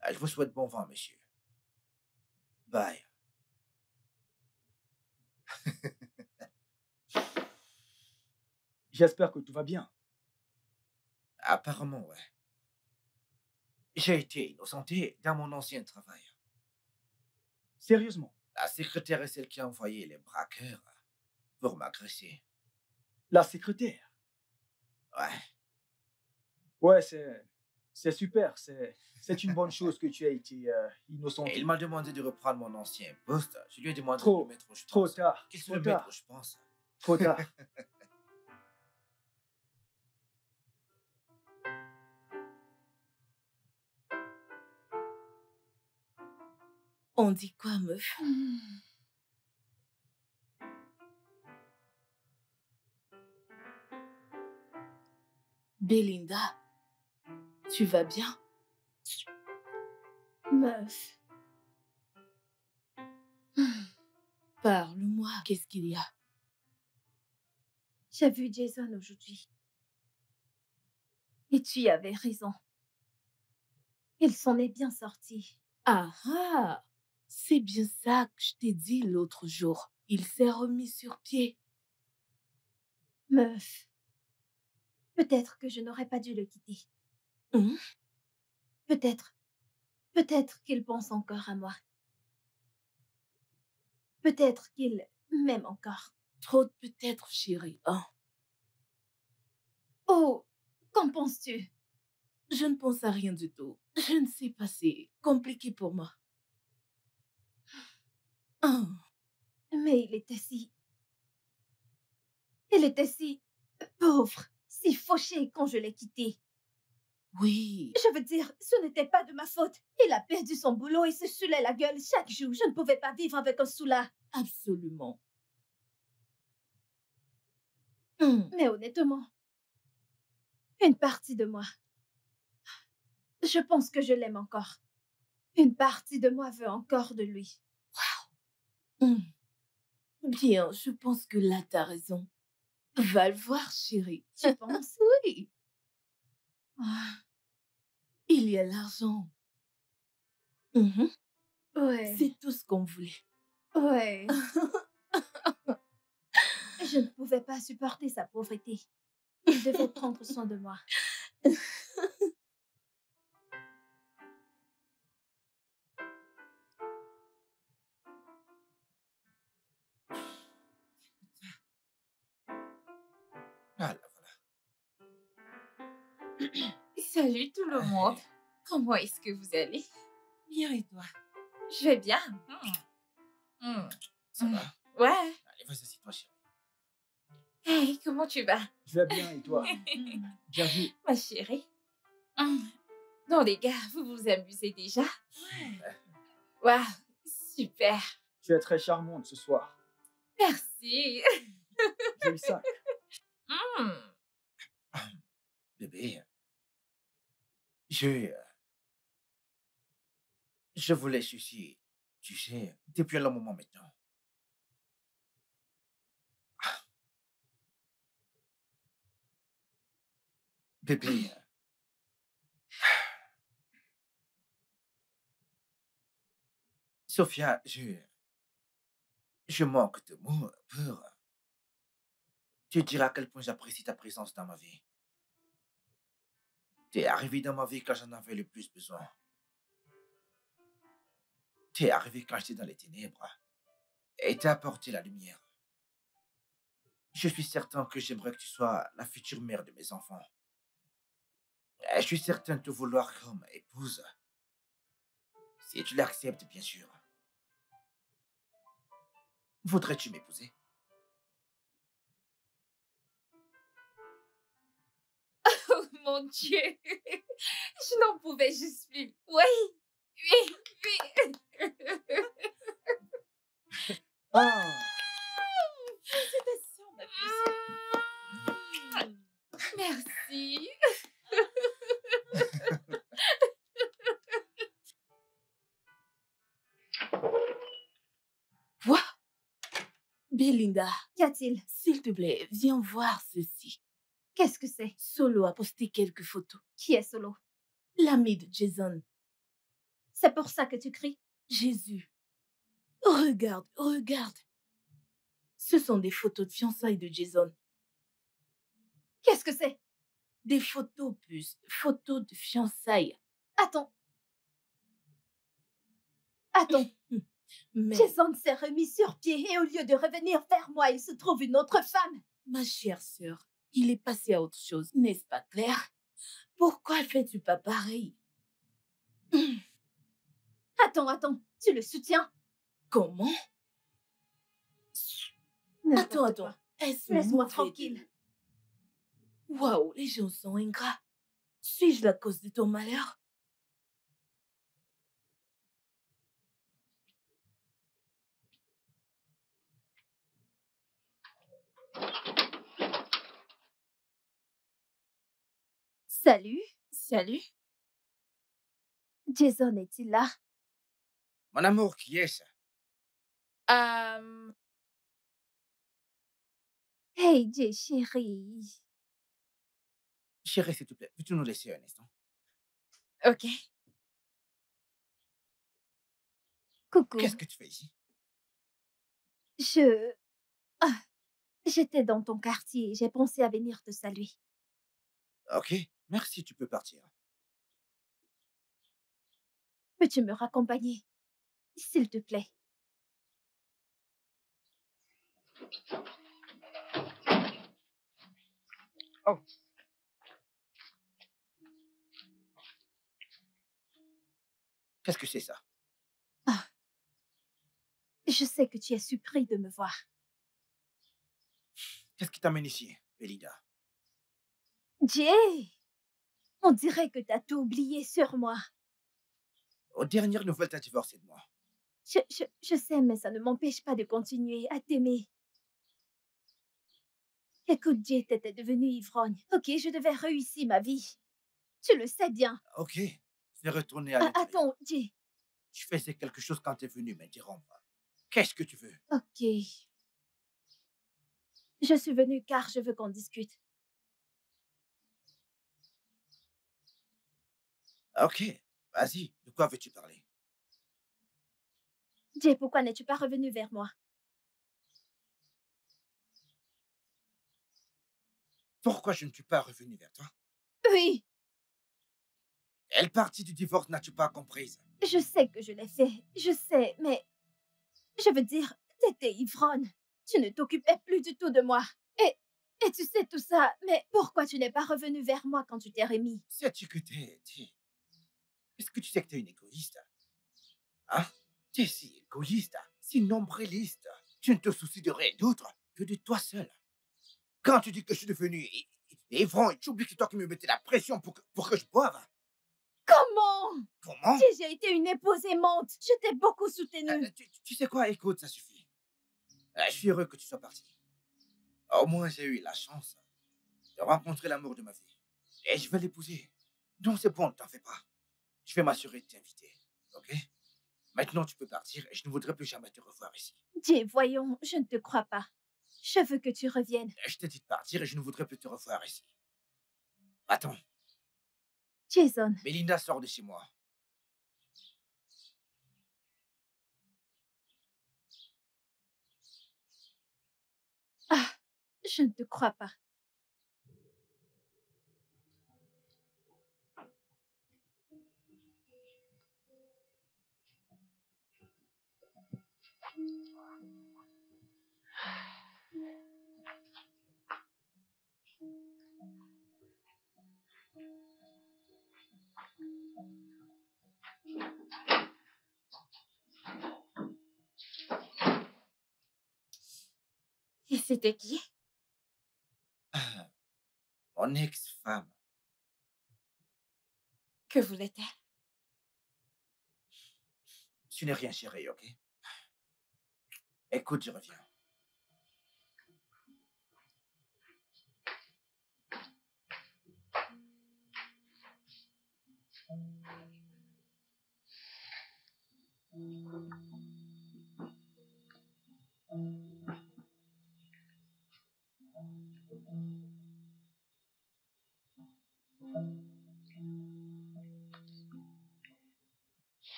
Ah, je vous souhaite bon vent, monsieur. Bye. J'espère que tout va bien. Apparemment, ouais. J'ai été innocenté dans mon ancien travail. Sérieusement. La secrétaire est celle qui a envoyé les braqueurs pour m'agresser. La secrétaire. Ouais. Ouais, c'est super. C'est une bonne chose que tu aies été innocent. Et il m'a demandé de reprendre mon ancien poste. Je lui ai demandé de Trop, le mettre où je trop pense. tard. Qu'il se Trop le mette tard. où je pense. Trop tard. On dit quoi, meuf? Belinda, tu vas bien? Meuf. Parle-moi, qu'est-ce qu'il y a? J'ai vu Jason aujourd'hui. Et tu avais raison. Il s'en est bien sorti. Ah ah! C'est bien ça que je t'ai dit l'autre jour. Il s'est remis sur pied. Meuf. Peut-être que je n'aurais pas dû le quitter. Hum? Peut-être. Peut-être qu'il pense encore à moi. Peut-être qu'il m'aime encore. Trop de peut-être, chérie. Hein? Oh, qu'en penses-tu? Je ne pense à rien du tout. Je ne sais pas, c'est compliqué pour moi. Ah, Mais il était si... Il était si... pauvre, si fauché quand je l'ai quitté. oui. Je veux dire, ce n'était pas de ma faute. Il a perdu son boulot et se saoulait la gueule chaque jour. Je ne pouvais pas vivre avec un soulard. Absolument. Mais honnêtement, une partie de moi, je pense que je l'aime encore. Une partie de moi veut encore de lui. Bien, je pense que là, t'as raison. Va le voir, chérie. Tu penses? Oui, Ah, il y a l'argent. Mhm. ouais, C'est tout ce qu'on voulait. ouais. Je ne pouvais pas supporter sa pauvreté. Il devait prendre soin de moi. Voilà, Salut tout le monde. Comment est-ce que vous allez? Bien et toi? Je vais bien. ça va. Ouais. Allez, vas-y, assieds-toi, chérie. Hey, comment tu vas? Je vais bien et toi? Bien vu. Ma chérie. Non, les gars, vous vous amusez déjà? Waouh, super. Tu es très charmante ce soir. Merci. Joli sac. Bébé, je vous laisse ici, tu sais, depuis un long moment maintenant. Bébé, Sophia, je manque de mots pour te dire à quel point j'apprécie ta présence dans ma vie. T'es arrivé dans ma vie quand j'en avais le plus besoin. T'es arrivé quand j'étais dans les ténèbres et t'as apporté la lumière. Je suis certain que j'aimerais que tu sois la future mère de mes enfants. Et je suis certain de te vouloir comme épouse. Si tu l'acceptes, bien sûr. Voudrais-tu m'épouser? Oh mon Dieu. Je n'en pouvais juste plus. Oui, oui, oui. Ah, Félicitations, ma puce. Merci. Quoi? Belinda, Qu'y a-t-il? s'il te plaît, viens voir ceci. Qu'est-ce que c'est? Solo a posté quelques photos. Qui est Solo? L'ami de Jason. C'est pour ça que tu cries? Jésus. Regarde, regarde. Ce sont des photos de fiançailles de Jason. Qu'est-ce que c'est? Des photos, puce. Photos de fiançailles. Attends. Attends. Mais, Jason s'est remis sur pied et au lieu de revenir vers moi, il se trouve une autre femme. ma chère sœur, il est passé à autre chose, n'est-ce pas clair? Pourquoi fais-tu pas pareil? Attends, tu le soutiens? Comment? N'importe Attends. quoi. Est-ce Laisse-moi mauvais tranquille. de- Waouh, les gens sont ingrats. Suis-je la cause de ton malheur? Salut, Salut. Jason est-il là? mon amour, qui est-ce? Hey, Jay, chérie. Chérie, s'il te plaît, peux-tu nous laisser un instant? OK. Coucou. Qu'est-ce que tu fais ici? J'étais dans ton quartier. J'ai pensé à venir te saluer. Ok, merci, tu peux partir. Peux-tu me raccompagner? S'il te plaît. Oh. Qu'est-ce que c'est ça? Je sais que tu es surpris de me voir. Qu'est-ce qui t'amène ici, Belinda? Jay! On dirait que t'as tout oublié sur moi. Aux dernières nouvelles, t'as divorcé de moi. Je sais, mais ça ne m'empêche pas de continuer à t'aimer. Écoute, Jay, t'étais devenu ivrogne. Ok, je devais réussir ma vie. Tu le sais bien. Ok, je vais retourner à l'intérieur. Attends, Jay. Je faisais quelque chose quand t'es venu m'interrompre. Qu'est-ce que tu veux? Ok. Je suis venue car je veux qu'on discute. Ok, vas-y, de quoi veux-tu parler? Jay, pourquoi n'es-tu pas revenu vers moi? Pourquoi je ne suis pas revenu vers toi? Oui, Quelle partie du divorce n'as-tu pas comprise? je sais que je l'ai fait. Je sais, mais... Je veux dire, t'étais ivrogne. Tu ne t'occupais plus du tout de moi. Et tu sais tout ça, mais pourquoi tu n'es pas revenu vers moi quand tu t'es remis? Sais-tu que t'es... Est-ce que tu sais que t'es une égoïste? Hein? T'es si égoïste, si nombriliste. Tu ne te soucies de rien d'autre que de toi seul. Quand tu dis que je suis devenu ivrogne, tu oublies que c'est toi qui me mettais la pression pour que je boive. Comment? Comment? J'ai été une épouse aimante. Je t'ai beaucoup soutenue. Tu sais quoi? Écoute, ça suffit. Je suis heureux que tu sois parti. Au moins, j'ai eu la chance de rencontrer l'amour de ma vie. Et je vais l'épouser. Donc c'est bon, ne t'en fais pas. Je vais m'assurer de t'inviter. Ok? Maintenant, tu peux partir et je ne voudrais plus jamais te revoir ici. Jay, voyons, je ne te crois pas. Je veux que tu reviennes. Je t'ai dit de partir et je ne voudrais plus te revoir ici. Attends, Jason, Belinda sort de chez moi. je ne te crois pas. Et c'était qui? Mon ex-femme. Que voulait-elle? Ce n'est rien, chérie, ok? Écoute, je reviens.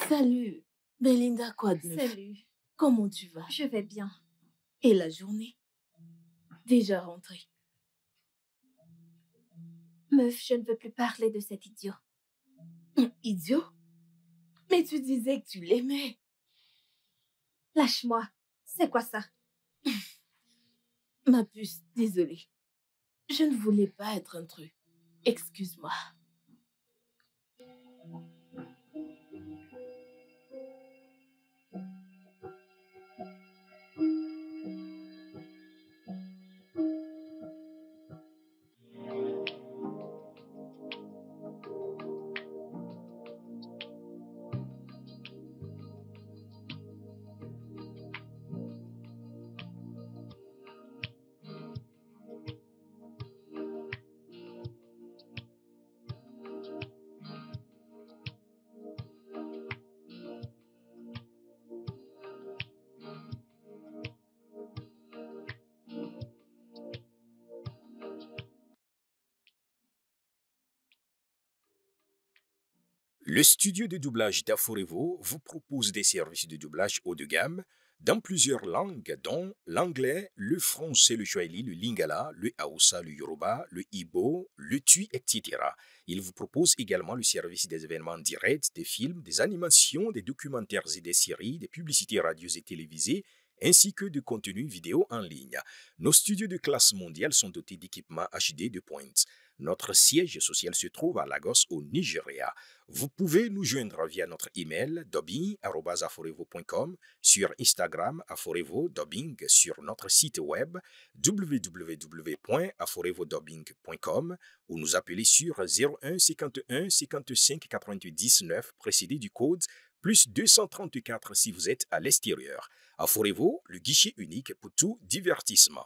Salut, Belinda, quoi de neuf? Salut, Comment tu vas? je vais bien. Et la journée? Déjà rentrée. Meuf, je ne veux plus parler de cet idiot. Idiot? Mais tu disais que tu l'aimais. Lâche-moi. C'est quoi ça? Ma puce, désolée. Je ne voulais pas être intrus. Excuse-moi. Le studio de doublage d'Aforevo vous propose des services de doublage haut de gamme dans plusieurs langues, dont l'anglais, le français, le swahili, le lingala, le hausa, le yoruba, le igbo, le tui, etc. Il vous propose également le service des événements directs, des films, des animations, des documentaires et des séries, des publicités radios et télévisées, ainsi que de contenus vidéo en ligne. Nos studios de classe mondiale sont dotés d'équipements HD de pointe. Notre siège social se trouve à Lagos, au Nigeria. Vous pouvez nous joindre via notre email dubbing@aforevo.com, sur Instagram aforevo-dubbing, sur notre site web www.aforevodubbing.com ou nous appeler sur 01 51 55 99 précédé du code plus 234 si vous êtes à l'extérieur. Aforevo, le guichet unique pour tout divertissement.